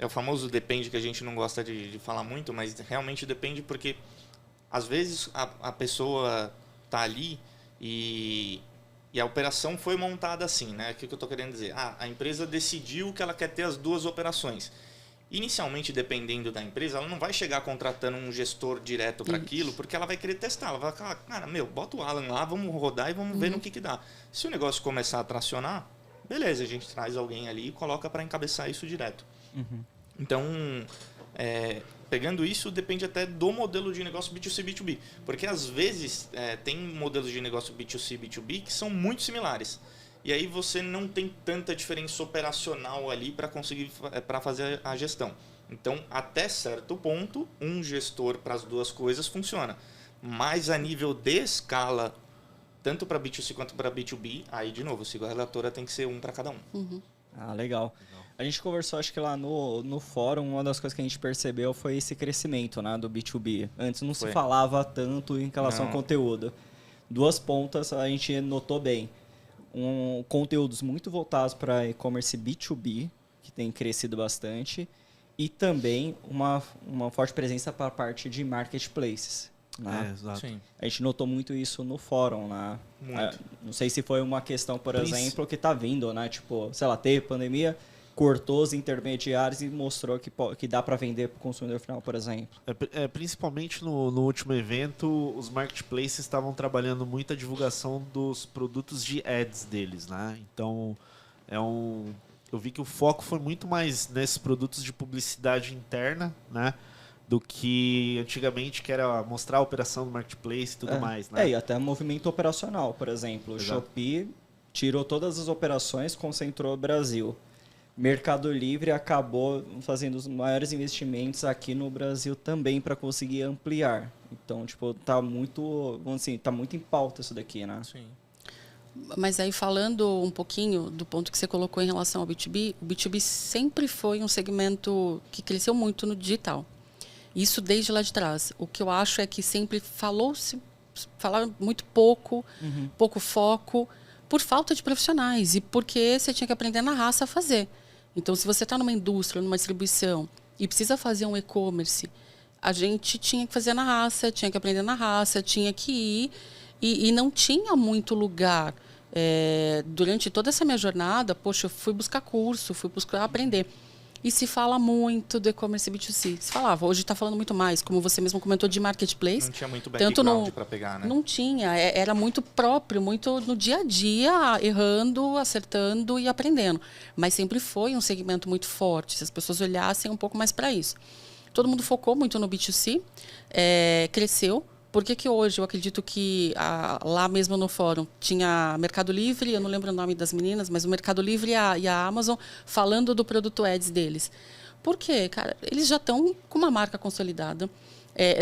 É o famoso depende, que a gente não gosta de falar muito, mas realmente depende porque às vezes a pessoa tá ali e a operação foi montada assim, né? O que eu estou querendo dizer? A empresa decidiu que ela quer ter as 2 operações. Inicialmente, dependendo da empresa, ela não vai chegar contratando um gestor direto para aquilo, porque ela vai querer testar. Ela vai falar, cara, bota o Alan lá, vamos rodar e vamos ver no que dá. Se o negócio começar a tracionar, beleza, a gente traz alguém ali e coloca para encabeçar isso direto. Então, pegando isso, depende até do modelo de negócio B2C, B2B. Porque, às vezes, tem modelos de negócio B2C, B2B que são muito similares. E aí você não tem tanta diferença operacional ali para conseguir fazer a gestão. Então, até certo ponto, um gestor para as 2 coisas funciona. Mas a nível de escala, tanto para B2C quanto para B2B, aí, de novo, sigo a relatora, tem que ser um para cada um. Ah, legal. A gente conversou, acho que lá no fórum, uma das coisas que a gente percebeu foi esse crescimento, né, do B2B. Antes não se falava tanto em relação ao conteúdo. 2 pontas a gente notou bem. Conteúdos muito voltados para e-commerce B2B, que tem crescido bastante, e também uma forte presença para a parte de marketplaces. Né? Exato. Sim. A gente notou muito isso no fórum. Né? Não sei se foi uma questão, por exemplo, que está vindo, né? Tipo, sei lá, teve pandemia, cortou os intermediários e mostrou que dá para vender para o consumidor final, por exemplo. Principalmente no último evento, os marketplaces estavam trabalhando muito a divulgação dos produtos de ads deles, né? Então, eu vi que o foco foi muito mais nesses produtos de publicidade interna, né? Do que antigamente, que era mostrar a operação do marketplace e tudo mais, né? E até movimento operacional, por exemplo. O Shopee tirou todas as operações, concentrou o Brasil. Mercado Livre acabou fazendo os maiores investimentos aqui no Brasil também para conseguir ampliar. Então, tipo, tá muito em pauta isso daqui, né? Sim. Mas aí, falando um pouquinho do ponto que você colocou em relação ao B2B, o B2B sempre foi um segmento que cresceu muito no digital. Isso desde lá de trás. O que eu acho é que sempre falaram muito pouco, pouco foco, por falta de profissionais e porque você tinha que aprender na raça a fazer. Então, se você está numa indústria, numa distribuição e precisa fazer um e-commerce, a gente tinha que fazer na raça, tinha que aprender na raça, tinha que ir e não tinha muito lugar. Durante toda essa minha jornada, poxa, eu fui buscar curso, fui buscar aprender. E se fala muito do e-commerce B2C. Se falava, hoje está falando muito mais, como você mesmo comentou, de marketplace. Não tinha muito background para pegar, né? Não tinha, era muito próprio, muito no dia a dia, errando, acertando e aprendendo. Mas sempre foi um segmento muito forte, se as pessoas olhassem um pouco mais para isso. Todo mundo focou muito no B2C, cresceu. Por que hoje eu acredito que lá mesmo no fórum tinha Mercado Livre, eu não lembro o nome das meninas, mas o Mercado Livre e a Amazon falando do produto ads deles. Por quê? Cara, eles já estão com uma marca consolidada.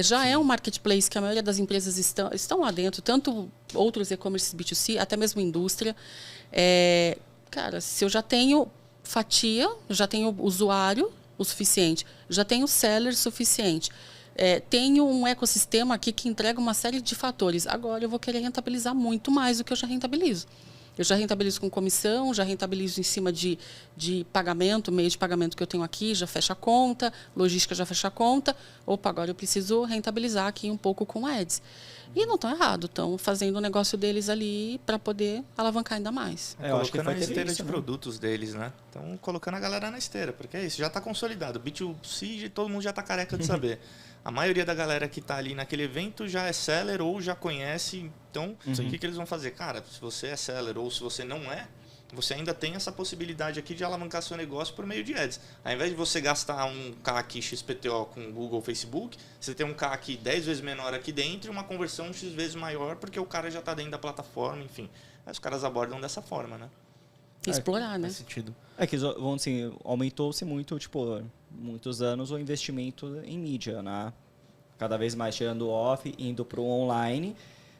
Já é um marketplace que a maioria das empresas estão lá dentro, tanto outros e-commerces B2C, até mesmo indústria. Cara, se eu já tenho fatia, eu já tenho usuário o suficiente, já tenho seller suficiente, tenho um ecossistema aqui que entrega uma série de fatores. Agora eu vou querer rentabilizar muito mais do que eu já rentabilizo. Eu já rentabilizo com comissão, já rentabilizo em cima de pagamento, meio de pagamento que eu tenho aqui, já fecha a conta, logística já fecha a conta. Opa, agora eu preciso rentabilizar aqui um pouco com ads. E não estão errado, estão fazendo o negócio deles ali para poder alavancar ainda mais. Eu acho que colocando foi na esteira isso, de produtos deles, né? Estão colocando a galera na esteira, porque é isso, já está consolidado. B2C, todo mundo já está careca de saber. A maioria da galera que está ali naquele evento já é seller ou já conhece. Então, o que eles vão fazer? Cara, se você é seller ou se você não é, você ainda tem essa possibilidade aqui de alavancar seu negócio por meio de ads. Ao invés de você gastar um CAC XPTO com Google, Facebook, você tem um CAC 10 vezes menor aqui dentro e uma conversão X vezes maior, porque o cara já está dentro da plataforma, enfim. Aí os caras abordam dessa forma, né? Explorar, né? Faz sentido. Que, vamos assim, aumentou-se muito, tipo, muitos anos o investimento em mídia, né? Cada vez mais tirando off, indo para o online.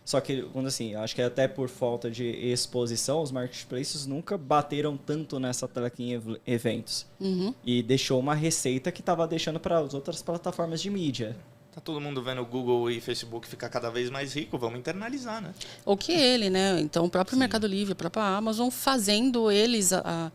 Só que, quando assim, acho que até por falta de exposição, os marketplaces nunca bateram tanto nessa tecla em eventos. E deixou uma receita que estava deixando para as outras plataformas de mídia. Tá todo mundo vendo o Google e Facebook ficar cada vez mais rico, vamos internalizar, né? Ou que ele, né? Então, o próprio Mercado Livre, a própria Amazon, fazendo eles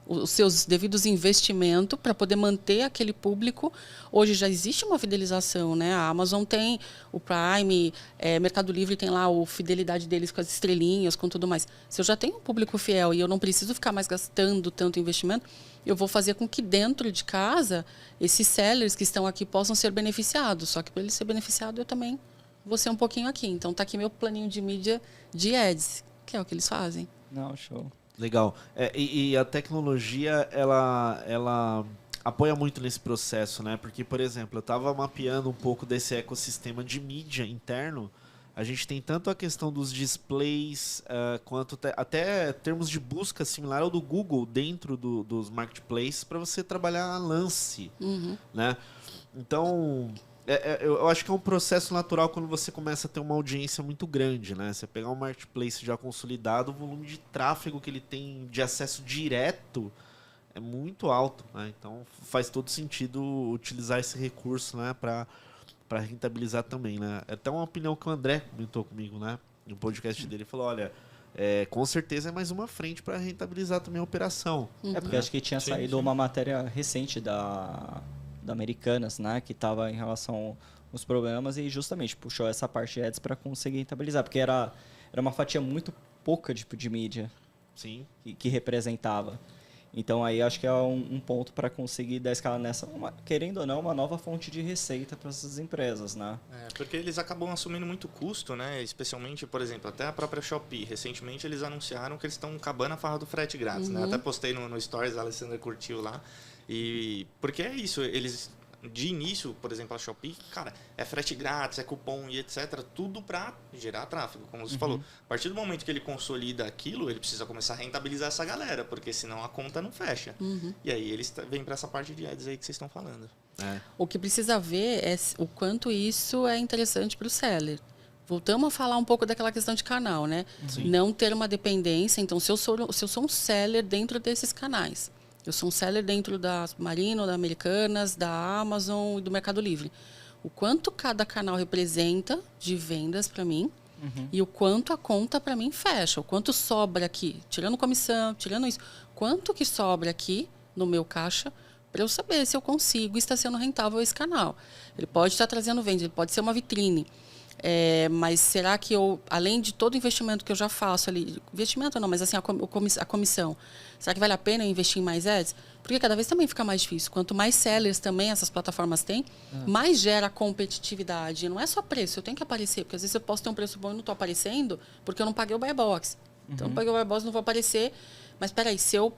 os seus devidos investimentos para poder manter aquele público. Hoje já existe uma fidelização, né? A Amazon tem o Prime, Mercado Livre tem lá a fidelidade deles com as estrelinhas, com tudo mais. Se eu já tenho um público fiel e eu não preciso ficar mais gastando tanto investimento, eu vou fazer com que dentro de casa esses sellers que estão aqui possam ser beneficiados. Só que para ele ser beneficiado, eu também vou ser um pouquinho aqui. Então, está aqui meu planinho de mídia de ads, que é o que eles fazem. Não, show. Legal. E a tecnologia, ela apoia muito nesse processo, né? Porque, por exemplo, eu estava mapeando um pouco desse ecossistema de mídia interno. A gente tem tanto a questão dos displays, quanto até termos de busca similar ao do Google dentro dos marketplaces para você trabalhar lance, né? Então, eu acho que é um processo natural quando você começa a ter uma audiência muito grande, né? Você pegar um marketplace já consolidado, o volume de tráfego que ele tem de acesso direto é muito alto, né? Então, faz todo sentido utilizar esse recurso, né, para rentabilizar também, né? É até uma opinião que o André comentou comigo, né? No podcast dele, ele falou, olha, com certeza é mais uma frente para rentabilizar também a operação. Porque acho que tinha saído uma matéria recente da Americanas, né? Que estava em relação aos problemas e justamente puxou essa parte de ads para conseguir rentabilizar, porque era uma fatia muito pouca de mídia. Sim. Que representava. Então aí acho que é um ponto para conseguir dar escala nessa, querendo ou não, uma nova fonte de receita para essas empresas, né? Porque eles acabam assumindo muito custo, né? Especialmente, por exemplo, até a própria Shopee. Recentemente eles anunciaram que eles estão acabando a farra do frete grátis, né? Até postei no Stories, a Alessandra curtiu lá. E porque é isso, eles de início, por exemplo, a Shopee, cara, é frete grátis, é cupom e etc, tudo para gerar tráfego, como você falou. A partir do momento que ele consolida aquilo, ele precisa começar a rentabilizar essa galera, porque senão a conta não fecha. E aí eles vêm para essa parte de ads aí que vocês estão falando. O que precisa ver é o quanto isso é interessante para o seller. Voltamos a falar um pouco daquela questão de canal, né? Não ter uma dependência. Então, se eu sou um seller dentro desses canais, eu sou um seller dentro da Submarino, da Americanas, da Amazon e do Mercado Livre. O quanto cada canal representa de vendas para mim e o quanto a conta para mim fecha. O quanto sobra aqui, tirando comissão, tirando isso. Quanto que sobra aqui no meu caixa para eu saber se eu consigo e está sendo rentável esse canal. Ele pode estar trazendo vendas, ele pode ser uma vitrine. Mas será que eu, além de todo o investimento que eu já faço ali, investimento não, mas assim, a comissão, será que vale a pena eu investir em mais ads? Porque cada vez também fica mais difícil. Quanto mais sellers também essas plataformas têm, mais gera competitividade. Não é só preço, eu tenho que aparecer, porque às vezes eu posso ter um preço bom e não estou aparecendo porque eu não paguei o buy box. Então, eu não paguei o buy box, não vou aparecer. Mas espera aí, se eu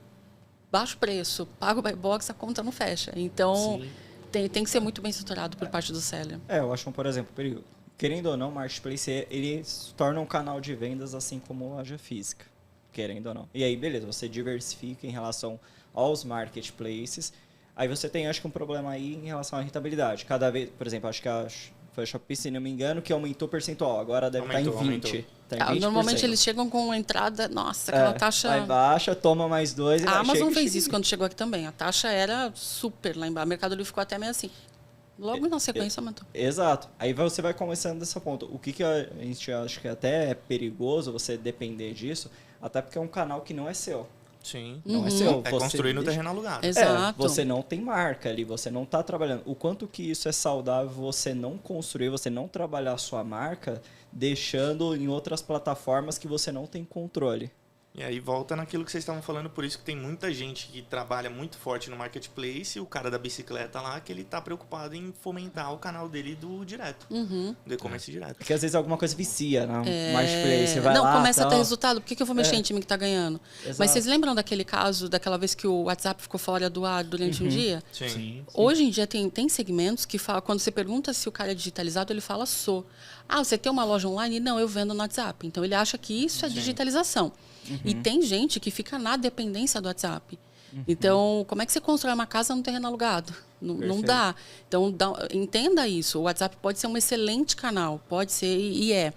baixo o preço, pago o buy box, a conta não fecha. Então, tem que ser muito bem estruturado por parte do seller. Eu acho, por exemplo, querendo ou não, o Marketplace, ele se torna um canal de vendas assim como a loja física, querendo ou não. E aí, beleza, você diversifica em relação aos marketplaces. Aí você tem, acho que, um problema aí em relação à rentabilidade. Cada vez, por exemplo, acho que foi a Shopee, se não me engano, que aumentou o percentual. Agora deve estar em 20%. Tá em 20%. Normalmente eles chegam com uma entrada, nossa, aquela taxa... Aí baixa, toma mais 2 e A Amazon fez chega isso quando chegou aqui também. A taxa era super lá embaixo. O Mercado Livre ficou até meio assim. Logo na sequência aumentou. Exato. Aí você vai começando dessa ponta. O que a gente acha que até é perigoso você depender disso, até porque é um canal que não é seu. Sim. Não é seu. É construir no terreno alugado. Exato. Você não tem marca ali, você não está trabalhando. O quanto que isso é saudável você não construir, você não trabalhar a sua marca, deixando em outras plataformas que você não tem controle. E aí volta naquilo que vocês estavam falando, por isso que tem muita gente que trabalha muito forte no marketplace, e o cara da bicicleta lá, que ele tá preocupado em fomentar o canal dele do direto, do e-commerce direto. Porque às vezes alguma coisa vicia, né? Marketplace, você vai não, lá, começa a ter resultado, por que eu vou mexer em time que tá ganhando? Exato. Mas vocês lembram daquele caso, daquela vez que o WhatsApp ficou fora do ar durante um dia? Sim. Hoje em dia tem segmentos que falam, quando você pergunta se o cara é digitalizado, ele fala sou. Ah, você tem uma loja online? Não, eu vendo no WhatsApp. Então ele acha que isso é digitalização. E tem gente que fica na dependência do WhatsApp. Então, como é que você constrói uma casa no terreno alugado? Não dá. Então, entenda isso. O WhatsApp pode ser um excelente canal, pode ser e é.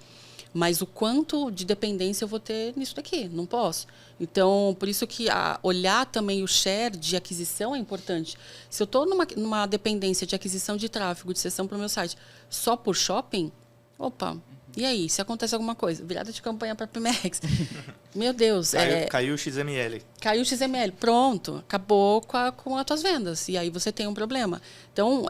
Mas o quanto de dependência eu vou ter nisso daqui? Não posso. Então, por isso que olhar também o share de aquisição é importante. Se eu estou numa dependência de aquisição de tráfego, de sessão para o meu site, só por shopping, opa, e aí? Se acontece alguma coisa? Virada de campanha para Pimex. Meu Deus. Caiu o XML. Caiu o XML. Pronto. Acabou com as tuas vendas. E aí você tem um problema. Então,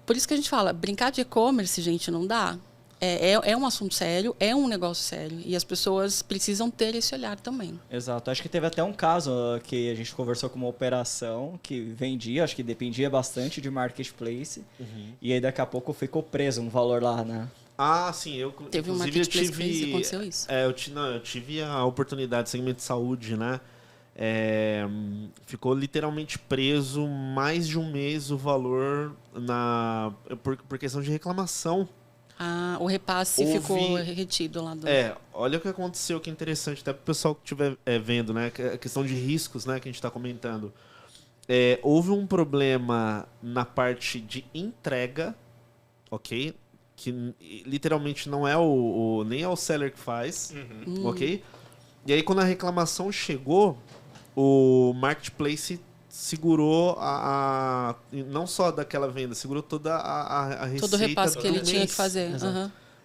por isso que a gente fala, brincar de e-commerce, gente, não dá. É um assunto sério, é um negócio sério. E as pessoas precisam ter esse olhar também. Exato. Acho que teve até um caso que a gente conversou com uma operação que vendia, acho que dependia bastante de marketplace. E aí daqui a pouco ficou preso um valor lá, né? Ah, sim. Teve um marketplace que aconteceu isso. Eu tive a oportunidade, segmento de saúde, né? Ficou literalmente preso mais de um mês o valor por questão de reclamação. O repasse ficou retido lá do... Olha o que aconteceu, que é interessante, até para o pessoal que estiver vendo, né? A questão de riscos, né, que a gente está comentando. Houve um problema na parte de entrega, ok? Que literalmente não é nem é o seller que faz, ok? E aí, quando a reclamação chegou, o marketplace segurou não só daquela venda, segurou toda a receita. Todo o repasse que ele mês. tinha que fazer.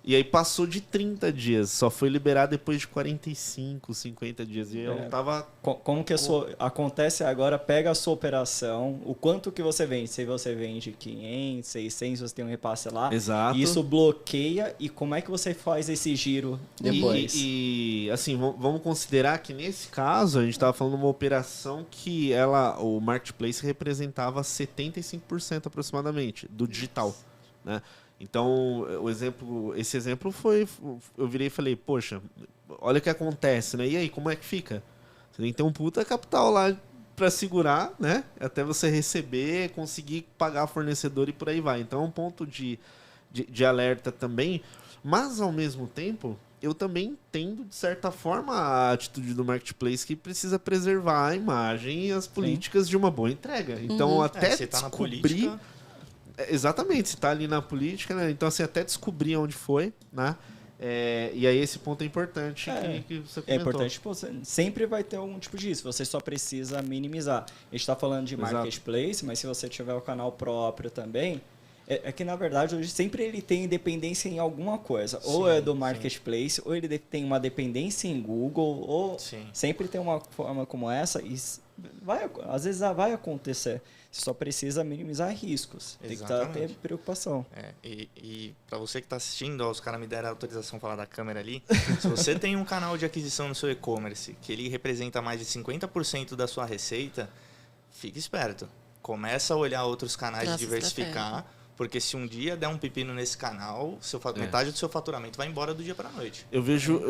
E aí passou de 30 dias, só foi liberado depois de 45, 50 dias. E eu tava... Como que acontece agora, pega a sua operação, o quanto que você vende. Se você vende 500, 600, você tem um repasse lá. Exato. E isso bloqueia. E como é que você faz esse giro depois? E assim, vamos considerar que nesse caso, a gente estava falando de uma operação que o marketplace representava 75% aproximadamente do digital, né? Então, esse exemplo foi... Eu virei e falei, poxa, olha o que acontece, né? E aí, como é que fica? Você tem que ter um puta capital lá para segurar, né? Até você receber, conseguir pagar fornecedor e por aí vai. Então, é um ponto de alerta também. Mas, ao mesmo tempo, eu também entendo, de certa forma, a atitude do marketplace que precisa preservar a imagem e as políticas de uma boa entrega. Então, até você tá na descobrir... política... Exatamente, você está ali na política, né? Então, assim, até descobrir onde foi, né? E aí esse ponto é importante que você comentou. É importante, sempre vai ter algum tipo disso, você só precisa minimizar. A gente está falando de marketplace, mas se você tiver o canal próprio também, que na verdade hoje sempre ele tem dependência em alguma coisa. Ou é do marketplace, ou ele tem uma dependência em Google, ou sempre tem uma forma como essa, e às vezes vai acontecer. Você só precisa minimizar riscos. Exatamente. Tem que ter preocupação. E para você que está assistindo, os caras me deram a autorização para falar da câmera ali. Se você tem um canal de aquisição no seu e-commerce que ele representa mais de 50% da sua receita, fique esperto. Começa a olhar outros canais e diversificar. Porque se um dia der um pepino nesse canal, metade do seu faturamento vai embora do dia para a noite. Eu vejo,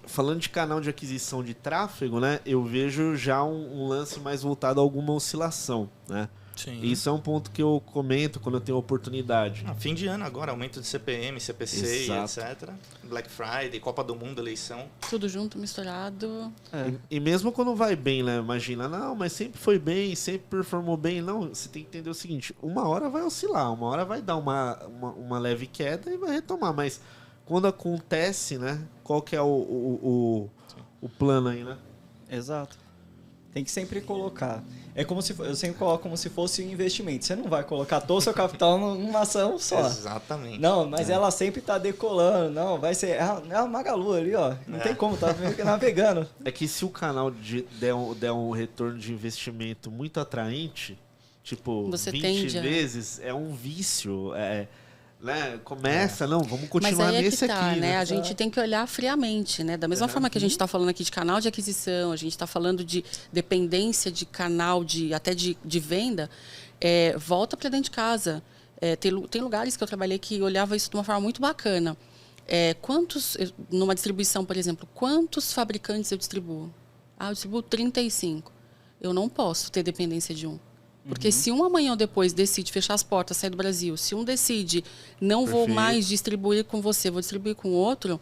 falando de canal de aquisição de tráfego, né? Eu vejo já um lance mais voltado a alguma oscilação, né? Sim. Isso é um ponto que eu comento quando eu tenho oportunidade. Fim de ano agora, aumento de CPM, CPC, etc. Black Friday, Copa do Mundo, eleição. Tudo junto, misturado. E mesmo quando vai bem, né? Imagina, não, mas sempre foi bem, sempre performou bem. Não, você tem que entender o seguinte, uma hora vai oscilar, uma hora vai dar uma leve queda e vai retomar. Mas quando acontece, né? Qual que é o plano aí, né? Exato. Tem que sempre colocar. Eu sempre coloco como se fosse um investimento. Você não vai colocar todo o seu capital numa ação só. Exatamente. Não, mas ela sempre está decolando. Não, vai ser... É a Magalu ali, ó. Não tem como, tá navegando. É que se o canal der um retorno de investimento muito atraente, tipo, você 20 vezes, é um vício. Né? Começa, não, vamos continuar mas aí nesse aqui. Né? A gente tem que olhar friamente, né? Da mesma forma que a gente está falando aqui de canal de aquisição, a gente está falando de dependência de canal, até de venda, volta para dentro de casa. Tem lugares que eu trabalhei que olhava isso de uma forma muito bacana. Numa distribuição, por exemplo, quantos fabricantes eu distribuo? Eu distribuo 35. Eu não posso ter dependência de um. Porque se um amanhã ou depois decide fechar as portas, sair do Brasil, se um decide não vou mais distribuir com você, vou distribuir com outro,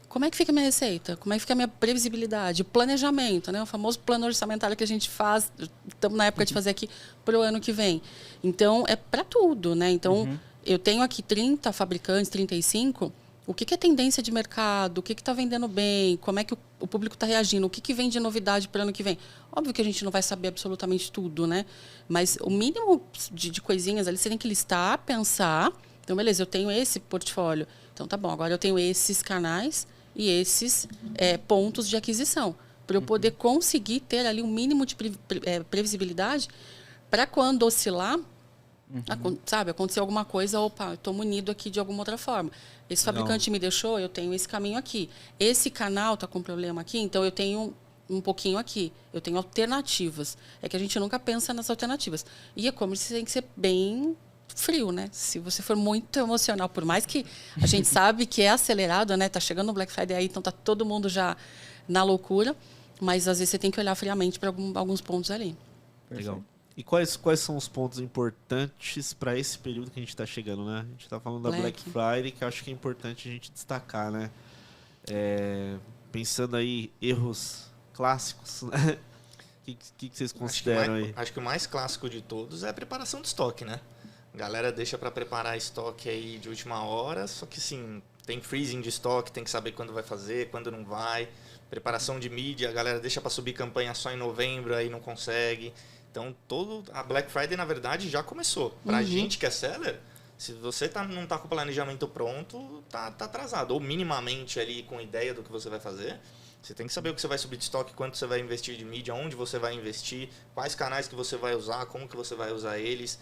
como é que fica a minha receita? Como é que fica a minha previsibilidade? Planejamento, né? O famoso plano orçamentário que a gente faz, estamos na época de fazer aqui para o ano que vem. Então, é para tudo, né? Então, eu tenho aqui 30 fabricantes, 35, O que é tendência de mercado? O que está vendendo bem? Como é que o público está reagindo? O que vem de novidade para o ano que vem? Óbvio que a gente não vai saber absolutamente tudo, né? Mas o mínimo de coisinhas ali você tem que listar, pensar. Então, beleza, eu tenho esse portfólio. Então, tá bom, agora eu tenho esses canais e esses pontos de aquisição. Para eu poder conseguir ter ali um mínimo de previsibilidade para quando oscilar, sabe, acontecer alguma coisa, opa, estou munido aqui de alguma outra forma. Esse fabricante me deixou, eu tenho esse caminho aqui. Esse canal está com problema aqui, então eu tenho um pouquinho aqui. Eu tenho alternativas. É que a gente nunca pensa nas alternativas. E e-commerce tem que ser bem frio, né? Se você for muito emocional, por mais que a gente sabe que é acelerado, né? Tá chegando o Black Friday aí, então tá todo mundo já na loucura, mas às vezes você tem que olhar friamente para alguns pontos ali. Legal. E quais são os pontos importantes para esse período que a gente está chegando, né? A gente está falando da Black Friday, que eu acho que é importante a gente destacar, né? Pensando aí, erros clássicos, né? O que vocês consideram aí? Acho que o mais clássico de todos é a preparação do estoque, né? A galera deixa para preparar estoque aí de última hora, só que sim, tem freezing de estoque, tem que saber quando vai fazer, quando não vai. Preparação de mídia, a galera deixa para subir campanha só em novembro, aí não consegue. Então, a Black Friday, na verdade, já começou. Pra gente que é seller, se você não tá com o planejamento pronto, tá atrasado. Ou minimamente ali com ideia do que você vai fazer. Você tem que saber o que você vai subir de estoque, quanto você vai investir de mídia, onde você vai investir, quais canais que você vai usar, como que você vai usar eles.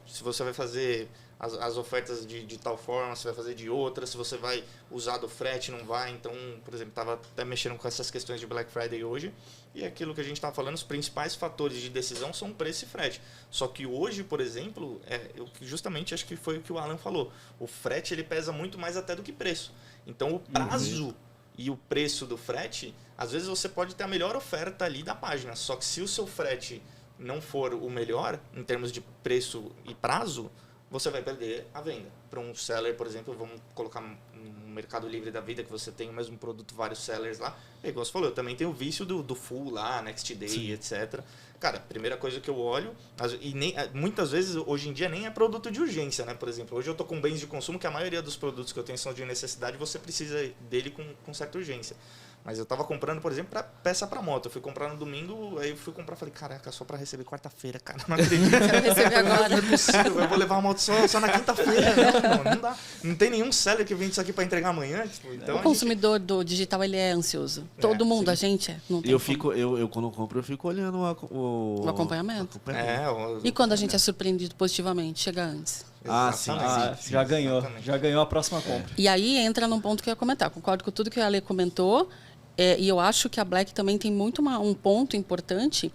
Se você vai fazer as ofertas de tal forma, se vai fazer de outra, se você vai usar do frete, não vai. Então, por exemplo, estava até mexendo com essas questões de Black Friday hoje, e aquilo que a gente estava falando, os principais fatores de decisão são preço e frete. Só que hoje, por exemplo, justamente acho que foi o que o Alan falou, o frete ele pesa muito mais até do que preço. Então, o prazo e o preço do frete, às vezes você pode ter a melhor oferta ali da página, só que se o seu frete não for o melhor, em termos de preço e prazo, você vai perder a venda. Para um seller, por exemplo, vamos colocar no Mercado Livre da vida, que você tem o mesmo produto, vários sellers lá. É igual você falou, eu também tenho o vício do full lá, next day, sim, etc. Cara, a primeira coisa que eu olho, e muitas vezes, hoje em dia, nem é produto de urgência, né? Por exemplo, hoje eu tô com bens de consumo, que a maioria dos produtos que eu tenho são de necessidade, você precisa dele com certa urgência. Mas eu tava comprando, por exemplo, peça pra moto. Eu fui comprar no domingo, aí eu fui comprar, falei, caraca, só pra receber quarta-feira, cara, não acredito. Quero receber agora. Não é possível, eu vou levar a moto só na quinta-feira. Não dá. Não tem nenhum seller que vende isso aqui pra entregar amanhã. Tipo, então o consumidor do digital, ele é ansioso. Todo mundo, sim. A gente é. Não tem eu quando compro, eu fico olhando o acompanhamento. É, e quando a gente é surpreendido positivamente, chega antes. Sim. Já ganhou a próxima compra. E aí entra num ponto que eu ia comentar. Concordo com tudo que a Ale comentou. E eu acho que a Black também tem muito um ponto importante,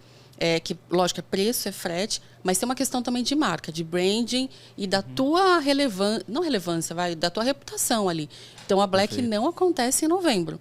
que, lógico, é preço, é frete, mas tem uma questão também de marca, de branding e da tua relevância, da tua reputação ali. Então, a Black não acontece em novembro.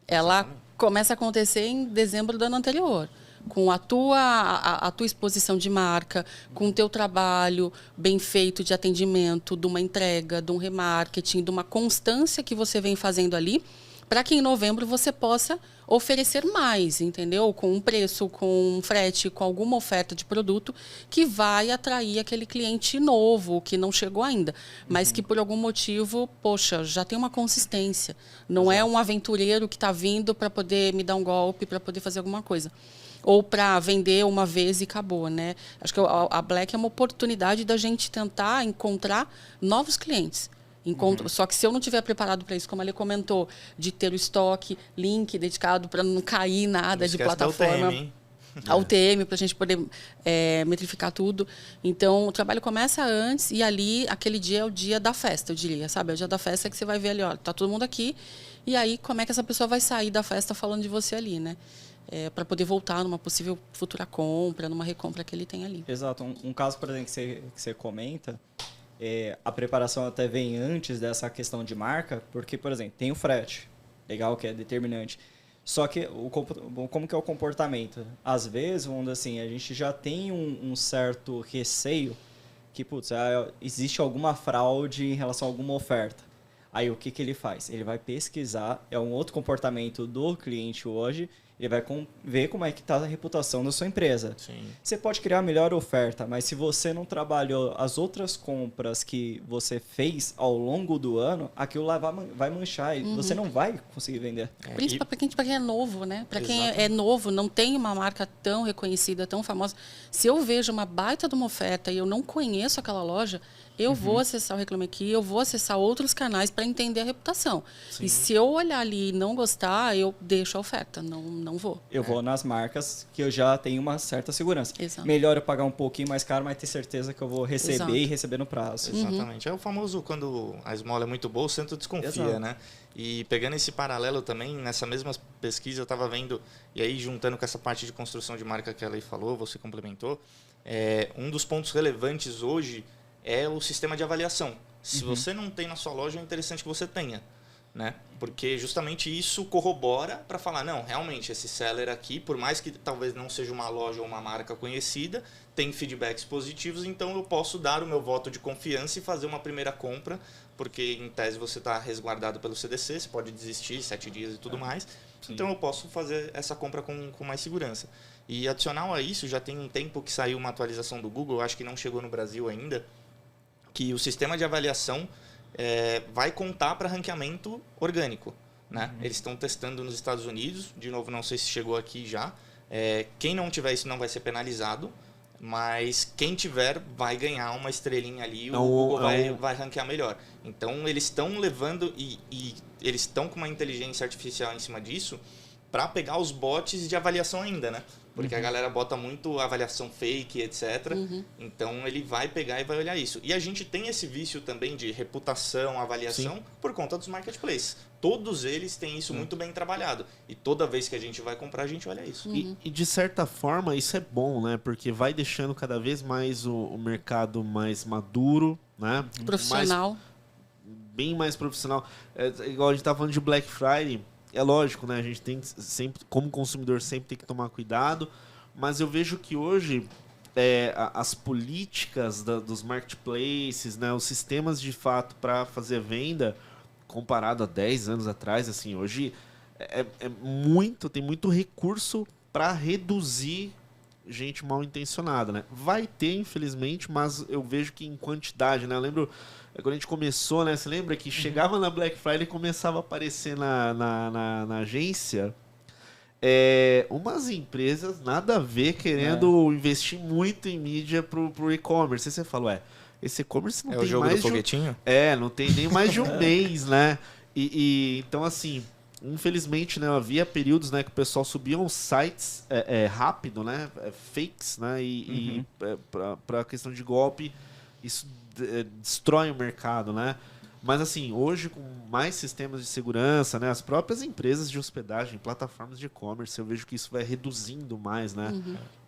Ela começa a acontecer em dezembro do ano anterior, com a tua exposição de marca, com o teu trabalho bem feito de atendimento, de uma entrega, de um remarketing, de uma constância que você vem fazendo ali, para que em novembro você possa oferecer mais, entendeu? Com um preço, com um frete, com alguma oferta de produto que vai atrair aquele cliente novo, que não chegou ainda, mas que por algum motivo, poxa, já tem uma consistência. Não é um aventureiro que está vindo para poder me dar um golpe, para poder fazer alguma coisa. Ou para vender uma vez e acabou, né? Acho que a Black é uma oportunidade da gente tentar encontrar novos clientes. Só que se eu não estiver preparado para isso, como a Ale comentou, de ter o estoque, link dedicado para não cair nada de plataforma. A UTM, para a gente poder metrificar tudo. Então, o trabalho começa antes e ali, aquele dia é o dia da festa, eu diria, sabe? É o dia da festa que você vai ver ali, ó, tá todo mundo aqui. E aí, como é que essa pessoa vai sair da festa falando de você ali, né? Para poder voltar numa possível futura compra, numa recompra que ele tem ali. Exato. Um caso, por exemplo, que você comenta, a preparação até vem antes dessa questão de marca, porque, por exemplo, tem o frete, legal, que é determinante. Só que como que é o comportamento? Às vezes, vamos dizer assim, a gente já tem um certo receio que, existe alguma fraude em relação a alguma oferta. Aí, o que ele faz? Ele vai pesquisar, é um outro comportamento do cliente hoje, Ele vai ver como é que está a reputação da sua empresa. Sim. Você pode criar a melhor oferta, mas se você não trabalhou as outras compras que você fez ao longo do ano, aquilo lá vai manchar e você não vai conseguir vender. Principalmente para quem é novo, né? Para quem Exatamente. é novo, não tem uma marca tão reconhecida, tão famosa. Se eu vejo uma baita de uma oferta e eu não conheço aquela loja, eu vou acessar o Reclame Aqui, eu vou acessar outros canais para entender a reputação. Sim. E se eu olhar ali e não gostar, eu deixo a oferta, não vou. Eu vou nas marcas que eu já tenho uma certa segurança. Exato. Melhor eu pagar um pouquinho mais caro, mas ter certeza que eu vou receber Exato. e receber no prazo. Exatamente. É o famoso, quando a esmola é muito boa, o santo desconfia, Exato. né? E pegando esse paralelo também, nessa mesma pesquisa eu estava vendo, e aí juntando com essa parte de construção de marca que ela aí falou, você complementou, um dos pontos relevantes hoje é o sistema de avaliação. Se você não tem na sua loja, é interessante que você tenha, né? Porque justamente isso corrobora para falar, não, realmente esse seller aqui, por mais que talvez não seja uma loja ou uma marca conhecida, tem feedbacks positivos, então eu posso dar o meu voto de confiança e fazer uma primeira compra, porque em tese você está resguardado pelo CDC, você pode desistir 7 dias e tudo mais, então eu posso fazer essa compra com mais segurança. E adicional a isso, já tem um tempo que saiu uma atualização do Google, acho que não chegou no Brasil ainda, que o sistema de avaliação vai contar para ranqueamento orgânico, né? Eles estão testando nos Estados Unidos, de novo, não sei se chegou aqui já. Quem não tiver isso não vai ser penalizado, mas quem tiver vai ganhar uma estrelinha ali, o Google vai ranquear melhor. Então, eles estão levando e eles estão com uma inteligência artificial em cima disso para pegar os bots de avaliação ainda, né? Porque a galera bota muito avaliação fake, etc. Então, ele vai pegar e vai olhar isso. E a gente tem esse vício também de reputação, avaliação, por conta dos marketplaces. Todos eles têm isso muito bem trabalhado. E toda vez que a gente vai comprar, a gente olha isso. E de certa forma, isso é bom, né? Porque vai deixando cada vez mais o mercado mais maduro, né? Profissional. Bem mais profissional. Igual a gente tá falando de Black Friday, é lógico, né? A gente tem sempre, como consumidor, sempre tem que tomar cuidado. Mas eu vejo que hoje as políticas dos marketplaces, né? Os sistemas de fato para fazer venda, comparado a 10 anos atrás, assim, hoje tem muito recurso para reduzir gente mal intencionada, né? Vai ter, infelizmente, mas eu vejo que em quantidade, né? Eu lembro quando a gente começou, né? Você lembra que chegava na Black Friday e começava a aparecer na agência umas empresas nada a ver querendo investir muito em mídia pro e-commerce. Aí você fala, esse e-commerce não tem o jogo mais do foguetinho? não tem nem mais de um mês, né? Então, assim, infelizmente, né, havia períodos, né, que o pessoal subia uns sites rápido, né, fakes, né, e para a questão de golpe, isso destrói o mercado, né? Mas, assim, hoje, com mais sistemas de segurança, né, as próprias empresas de hospedagem, plataformas de e-commerce, eu vejo que isso vai reduzindo mais, né?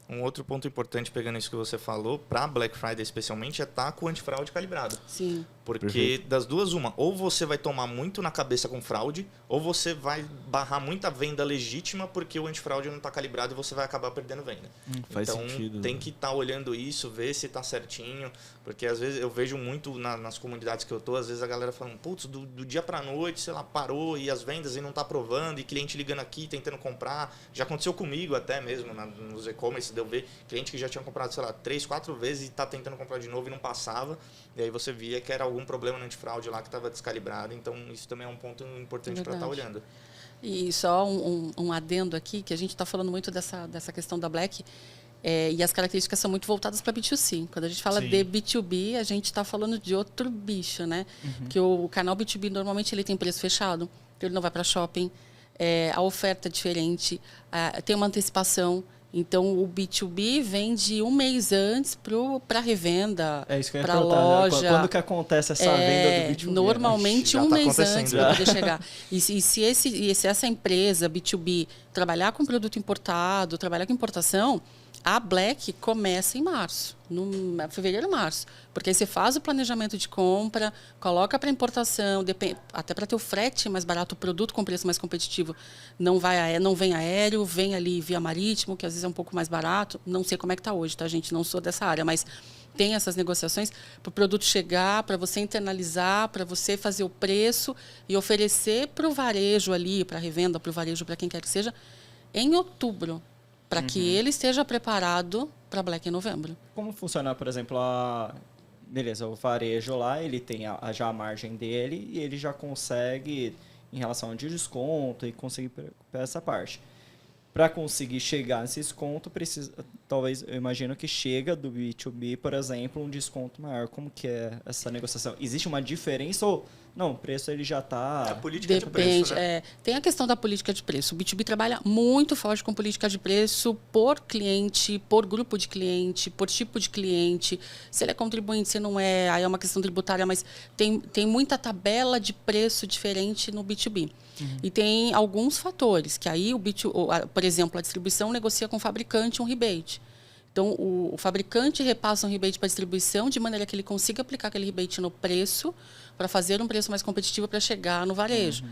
Um outro ponto importante, pegando isso que você falou, para Black Friday especialmente, é estar com o antifraude calibrado. Sim. Porque Perfeito. das duas, uma, ou você vai tomar muito na cabeça com fraude, ou você vai barrar muita venda legítima porque o antifraude não está calibrado e você vai acabar perdendo venda. Faz então, sentido, tem né? que estar olhando isso, ver se está certinho, porque às vezes eu vejo muito nas comunidades que eu tô, às vezes a galera falando, putz, do dia para noite, sei lá, parou e as vendas e não está aprovando, e cliente ligando aqui, tentando comprar. Já aconteceu comigo até mesmo, nos e-commerce, de eu ver cliente que já tinha comprado, sei lá, 3, 4 vezes e está tentando comprar de novo e não passava. E aí você via que era algum problema no antifraude lá que estava descalibrado. Então, isso também é um ponto importante para estar olhando. E só um adendo aqui, que a gente está falando muito dessa questão da Black, e as características são muito voltadas para B2C. Quando a gente fala Sim. de B2B, a gente está falando de outro bicho, né? Que o canal B2B, normalmente, ele tem preço fechado, ele não vai para shopping, a oferta é diferente, tem uma antecipação. Então, o B2B vende um mês antes para revenda, É isso que eu ia para perguntar. loja. Quando que acontece essa venda do B2B? Normalmente Já um tá mês acontecendo. antes para poder chegar. E se essa empresa B2B trabalhar com produto importado, trabalhar com importação, a Black começa em março, fevereiro, março. Porque aí você faz o planejamento de compra, coloca para importação, até para ter o frete mais barato, o produto com preço mais competitivo. Não vem aéreo, vem ali via marítimo, que às vezes é um pouco mais barato. Não sei como é que está hoje, tá, gente? Não sou dessa área, mas tem essas negociações para o produto chegar, para você internalizar, para você fazer o preço e oferecer para o varejo ali, para a revenda, para o varejo, para quem quer que seja, em outubro, para que ele esteja preparado para Black em novembro. Como funciona, por exemplo, beleza, o varejo lá, ele tem já a margem dele e ele já consegue, em relação de desconto, e conseguir essa parte. Para conseguir chegar nesse desconto, precisa, talvez, eu imagino que chega do B2B, por exemplo, um desconto maior. Como que é essa negociação? Existe uma diferença ou não? O preço ele já está... É a política de Depende. preço, né? Tem a questão da política de preço. O B2B trabalha muito forte com política de preço por cliente, por grupo de cliente, por tipo de cliente. Se ele é contribuinte, se não é, aí é uma questão tributária, mas tem muita tabela de preço diferente no B2B. E tem alguns fatores, que aí, por exemplo, a distribuição negocia com o fabricante um rebate. Então, o fabricante repassa um rebate para a distribuição de maneira que ele consiga aplicar aquele rebate no preço para fazer um preço mais competitivo para chegar no varejo.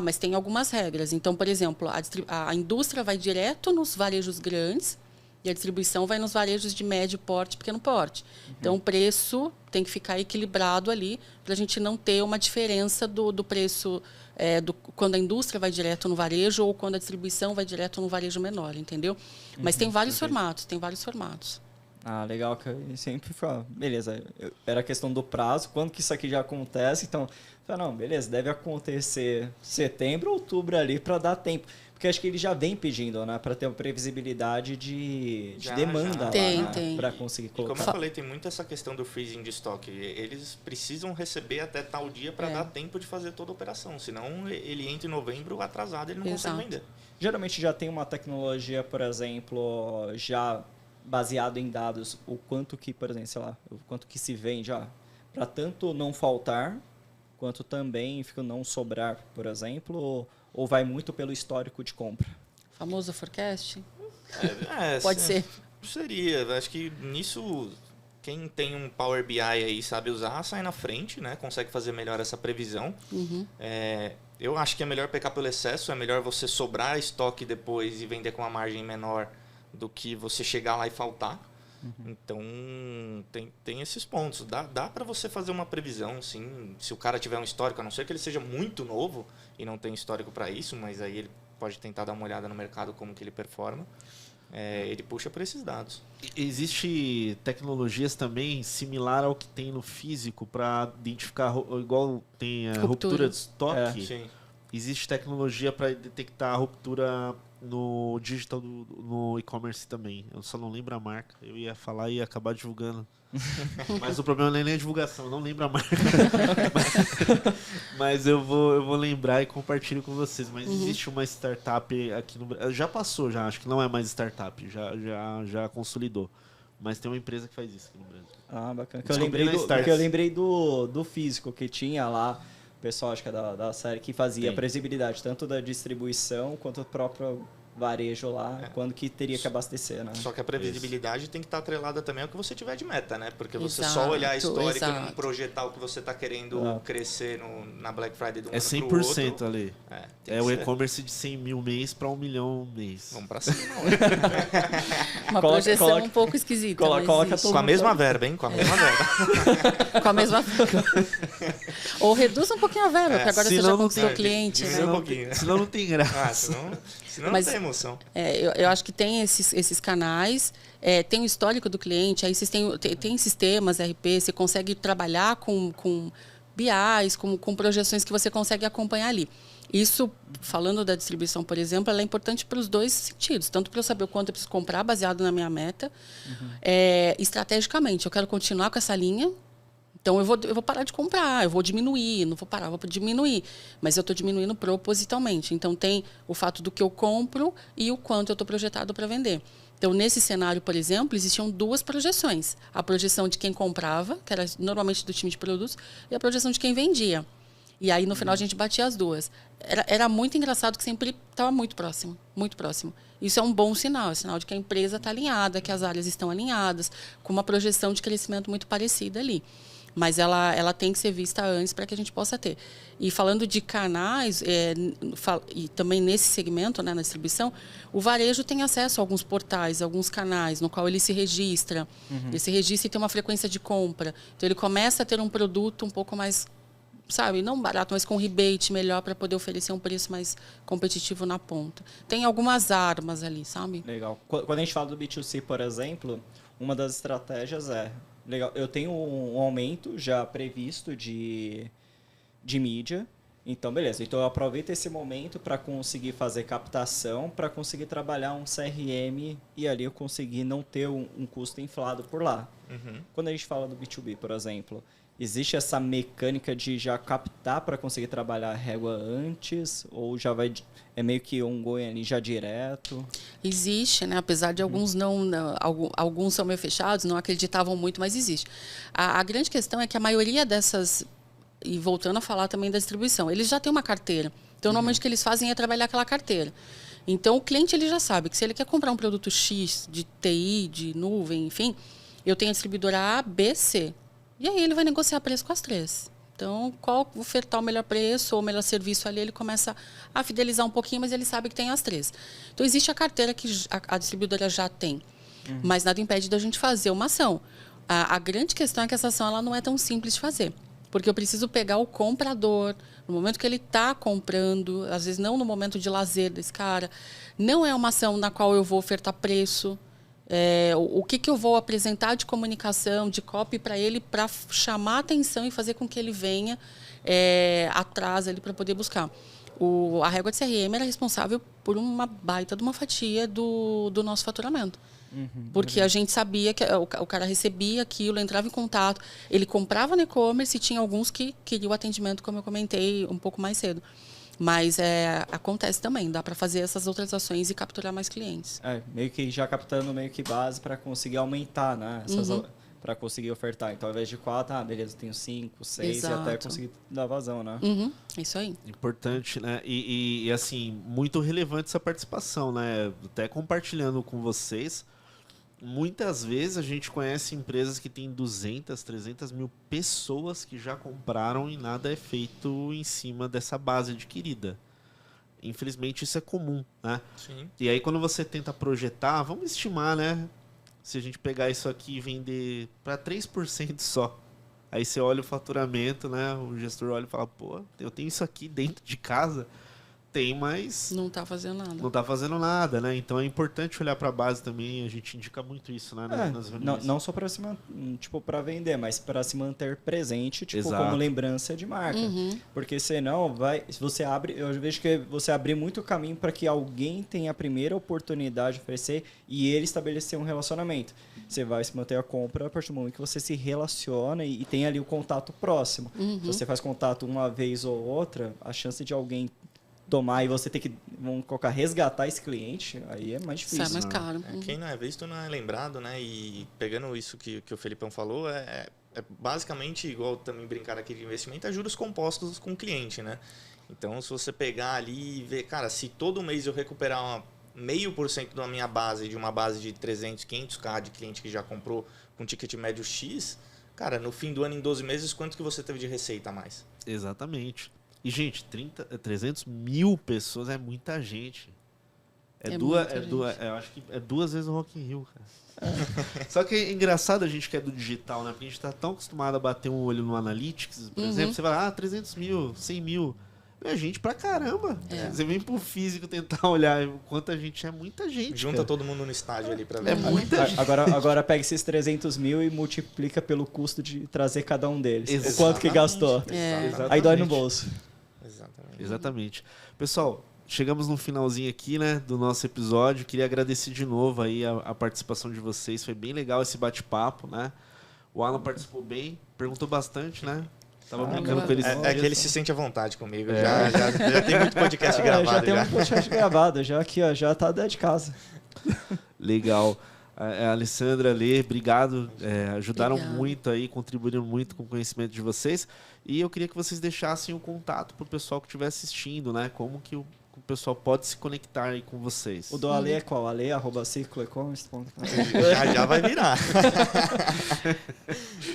Mas tem algumas regras. Então, por exemplo, a indústria vai direto nos varejos grandes e a distribuição vai nos varejos de médio porte e pequeno porte. Então, o preço tem que ficar equilibrado ali para a gente não ter uma diferença do preço quando a indústria vai direto no varejo ou quando a distribuição vai direto no varejo menor, entendeu? Mas tem vários formatos, Ah, legal, que eu sempre falo, beleza, era a questão do prazo, quando que isso aqui já acontece, então, não, beleza, deve acontecer setembro, outubro ali, para dar tempo. Porque acho que ele já vem pedindo, né? Para ter uma previsibilidade de demanda lá, tem. Para conseguir colocar. E como eu falei, tem muito essa questão do freezing de estoque. Eles precisam receber até tal dia para dar tempo de fazer toda a operação. Senão ele entra em novembro atrasado e ele não consegue vender. Geralmente já tem uma tecnologia, por exemplo, já baseado em dados, o quanto que, por exemplo, sei lá, o quanto que se vende, para tanto não faltar, quanto também não sobrar, por exemplo, ou vai muito pelo histórico de compra? O famoso forecast? Pode ser. Seria. Acho que nisso, quem tem um Power BI aí sabe usar, sai na frente, né? Consegue fazer melhor essa previsão. Eu acho que é melhor pecar pelo excesso, é melhor você sobrar estoque depois e vender com uma margem menor do que você chegar lá e faltar. Então, tem esses pontos. Dá para você fazer uma previsão, sim, se o cara tiver um histórico, a não ser que ele seja muito novo e não tem histórico para isso, mas aí ele pode tentar dar uma olhada no mercado, como que ele performa. Ele puxa por esses dados. Existe tecnologias também similar ao que tem no físico para identificar, igual tem a ruptura de estoque. Sim. Existe tecnologia para detectar a ruptura no digital, no e-commerce também. Eu só não lembro a marca. Eu ia falar e ia acabar divulgando. Mas o problema não é nem a divulgação, eu não lembro a marca. Mas eu vou lembrar e compartilho com vocês. Mas existe uma startup aqui no Brasil. Já passou, acho que não é mais startup, já consolidou. Mas tem uma empresa que faz isso aqui no Brasil. Ah, bacana. Eu lembrei do físico que tinha lá. O pessoal, acho que é da série, que fazia a previsibilidade tanto da distribuição quanto do próprio varejo lá, quando que teria que abastecer, né? Só que a previsibilidade tem que estar atrelada também ao que você tiver de meta, né? Porque você só olhar a histórica e não projetar o que você está querendo crescer na Black Friday do ano pro outro. 100% ali. O e-commerce de 100 mil mês para 1 milhão mês. Vamos para cima. Uma projeção um pouco esquisita. Com a mesma verba, hein? Com a mesma verba. Com a mesma Ou reduz um pouquinho a verba, porque agora você já conquistou o cliente. Senão não tem graça. Senão não tem emoção. Eu acho que tem esses canais, tem o histórico do cliente, aí vocês tem sistemas RP, você consegue trabalhar com BIs, com projeções que você consegue acompanhar ali. Isso, falando da distribuição, por exemplo, ela é importante para os dois sentidos. Tanto para eu saber o quanto eu preciso comprar, baseado na minha meta. Estrategicamente, eu quero continuar com essa linha. Então, eu vou parar de comprar, eu vou diminuir, não vou parar, vou diminuir. Mas eu estou diminuindo propositalmente. Então, tem o fato do que eu compro e o quanto eu estou projetado para vender. Então, nesse cenário, por exemplo, existiam duas projeções. A projeção de quem comprava, que era normalmente do time de produtos, e a projeção de quem vendia. E aí, no final, a gente batia as duas. Era muito engraçado que sempre estava muito próximo, muito próximo. Isso é um bom sinal, é sinal de que a empresa está alinhada, que as áreas estão alinhadas, com uma projeção de crescimento muito parecida ali. Mas ela tem que ser vista antes para que a gente possa ter. E falando de canais, e também nesse segmento, né, na distribuição, o varejo tem acesso a alguns portais, alguns canais, no qual ele se registra. Ele se registra e tem uma frequência de compra. Então, ele começa a ter um produto um pouco mais sabe, não barato, mas com rebate melhor para poder oferecer um preço mais competitivo na ponta. Tem algumas armas ali, sabe? Legal. Quando a gente fala do B2C, por exemplo, uma das estratégias legal, eu tenho um aumento já previsto de mídia. Então, beleza. Então, eu aproveito esse momento para conseguir fazer captação, para conseguir trabalhar um CRM e ali eu conseguir não ter um custo inflado por lá. Quando a gente fala do B2B, por exemplo, existe essa mecânica de já captar para conseguir trabalhar a régua antes? Ou já é meio que ongoing ali já direto? Existe, né? Apesar de alguns alguns são meio fechados, não acreditavam muito, mas existe. A grande questão é que a maioria dessas... E voltando a falar também da distribuição, eles já têm uma carteira. Então, normalmente o que eles fazem é trabalhar aquela carteira. Então, o cliente ele já sabe que se ele quer comprar um produto X de TI, de nuvem, enfim, eu tenho a distribuidora A, B, C. E aí ele vai negociar preço com as 3. Então, qual ofertar o melhor preço ou o melhor serviço ali, ele começa a fidelizar um pouquinho, mas ele sabe que tem as 3. Então, existe a carteira que a distribuidora já tem. Mas nada impede da gente fazer uma ação. A grande questão é que essa ação ela não é tão simples de fazer. Porque eu preciso pegar o comprador, no momento que ele está comprando, às vezes não no momento de lazer desse cara. Não é uma ação na qual eu vou ofertar preço. O que eu vou apresentar de comunicação, de copy para ele, para chamar a atenção e fazer com que ele venha atrás para poder buscar. A régua de CRM era responsável por uma baita de uma fatia do nosso faturamento. Porque a gente sabia que o cara recebia aquilo, entrava em contato, ele comprava no e-commerce e tinha alguns que queriam o atendimento, como eu comentei um pouco mais cedo. Mas acontece também, dá para fazer essas outras ações e capturar mais clientes. Meio que já captando meio que base para conseguir aumentar, né? Para conseguir ofertar. Então, ao invés de 4, beleza, eu tenho 5, 6 Exato. e até conseguir dar vazão, né? Isso aí. Importante, né? E assim, muito relevante essa participação, né? Até compartilhando com vocês, muitas vezes a gente conhece empresas que têm 200, 300 mil pessoas que já compraram e nada é feito em cima dessa base adquirida. Infelizmente isso é comum, né? Sim. E aí quando você tenta projetar, vamos estimar, né? Se a gente pegar isso aqui e vender para 3% só. Aí você olha o faturamento, né? O gestor olha e fala, pô, eu tenho isso aqui dentro de casa. Tem, mas não está fazendo nada. Não está fazendo nada, né? Então é importante olhar para a base também. A gente indica muito isso, né? Nas reuniões. Não só para para vender, mas para se manter presente, Exato. Como lembrança de marca. Porque senão se você abre, eu vejo que você abrir muito caminho para que alguém tenha a primeira oportunidade de oferecer e ele estabelecer um relacionamento. Você vai se manter a compra a partir do momento que você se relaciona e tem ali o contato próximo. Se você faz contato uma vez ou outra, a chance de alguém tomar e você ter que, vamos colocar, resgatar esse cliente, aí é mais difícil. Sai mais caro. Quem não é visto não é lembrado, né? E pegando isso que o Felipão falou, é basicamente igual também brincar aqui de investimento, é juros compostos com o cliente, né? Então, se você pegar ali e ver, cara, se todo mês eu recuperar 0,5% da minha base, de uma base de 300, 500k de cliente que já comprou com ticket médio X, cara, no fim do ano, em 12 meses, quanto que você teve de receita a mais? Exatamente. E, gente, 300 mil pessoas é muita gente. Eu acho que é 2 vezes o Rock in Rio, cara. Só que é engraçado a gente que é do digital, né? Porque a gente tá tão acostumado a bater um olho no Analytics, por exemplo. Você vai 300 mil, 100 mil. É gente pra caramba. Você vem pro físico tentar olhar o quanto a gente é muita gente. Junta cara. todo mundo no estádio ali pra ver. É muita gente. Agora pega esses 300 mil e multiplica pelo custo de trazer cada um deles. Exatamente. O quanto que gastou. Aí dói no bolso. Exatamente. Pessoal, chegamos no finalzinho aqui, né, do nosso episódio. Queria agradecer de novo aí a participação de vocês. Foi bem legal esse bate-papo, né? O Alan participou bem, perguntou bastante, né? Tava brincando com eles. É que ele se sente à vontade comigo. Já tem muito podcast gravado. Já tem muito podcast gravado, já aqui, ó, já tá dentro de casa. Legal. A Alessandra, Lê, obrigado. Ajudaram muito aí, contribuíram muito com o conhecimento de vocês. E eu queria que vocês deixassem o contato para o pessoal que estiver assistindo, né? Como que o pessoal pode se conectar aí com vocês. O do Ale é qual? ale@cicloecommerce.com. Já vai virar.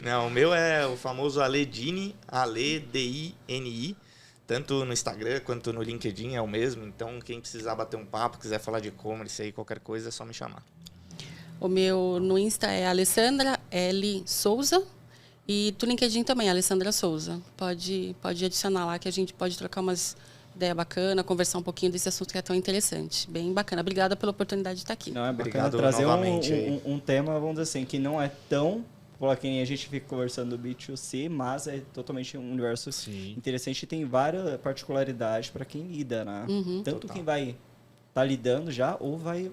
Não, o meu é o famoso Aledini, AleDini. Tanto no Instagram quanto no LinkedIn é o mesmo. Então, quem precisar bater um papo, quiser falar de e-commerce aí, qualquer coisa, é só me chamar. O meu no Insta é Alessandra L. Souza. E do LinkedIn também, Alessandra Souza. Pode adicionar lá que a gente pode trocar umas ideias bacanas, conversar um pouquinho desse assunto que é tão interessante. Bem bacana. Obrigada pela oportunidade de estar aqui. Não, é bacana Obrigado trazer novamente um tema, vamos dizer assim, que não é tão, que nem a gente fica conversando do B2C, mas é totalmente um universo interessante e tem várias particularidades para quem lida, né? Tanto Total. quem vai estar lidando já ou vai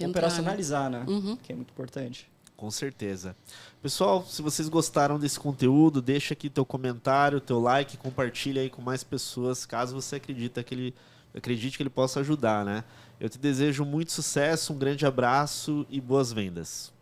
operacionalizar, né? Uhum. Que é muito importante. Com certeza. Pessoal, se vocês gostaram desse conteúdo, deixa aqui teu comentário, teu like, compartilha aí com mais pessoas, caso você acredite que ele possa ajudar, né? Eu te desejo muito sucesso, um grande abraço e boas vendas.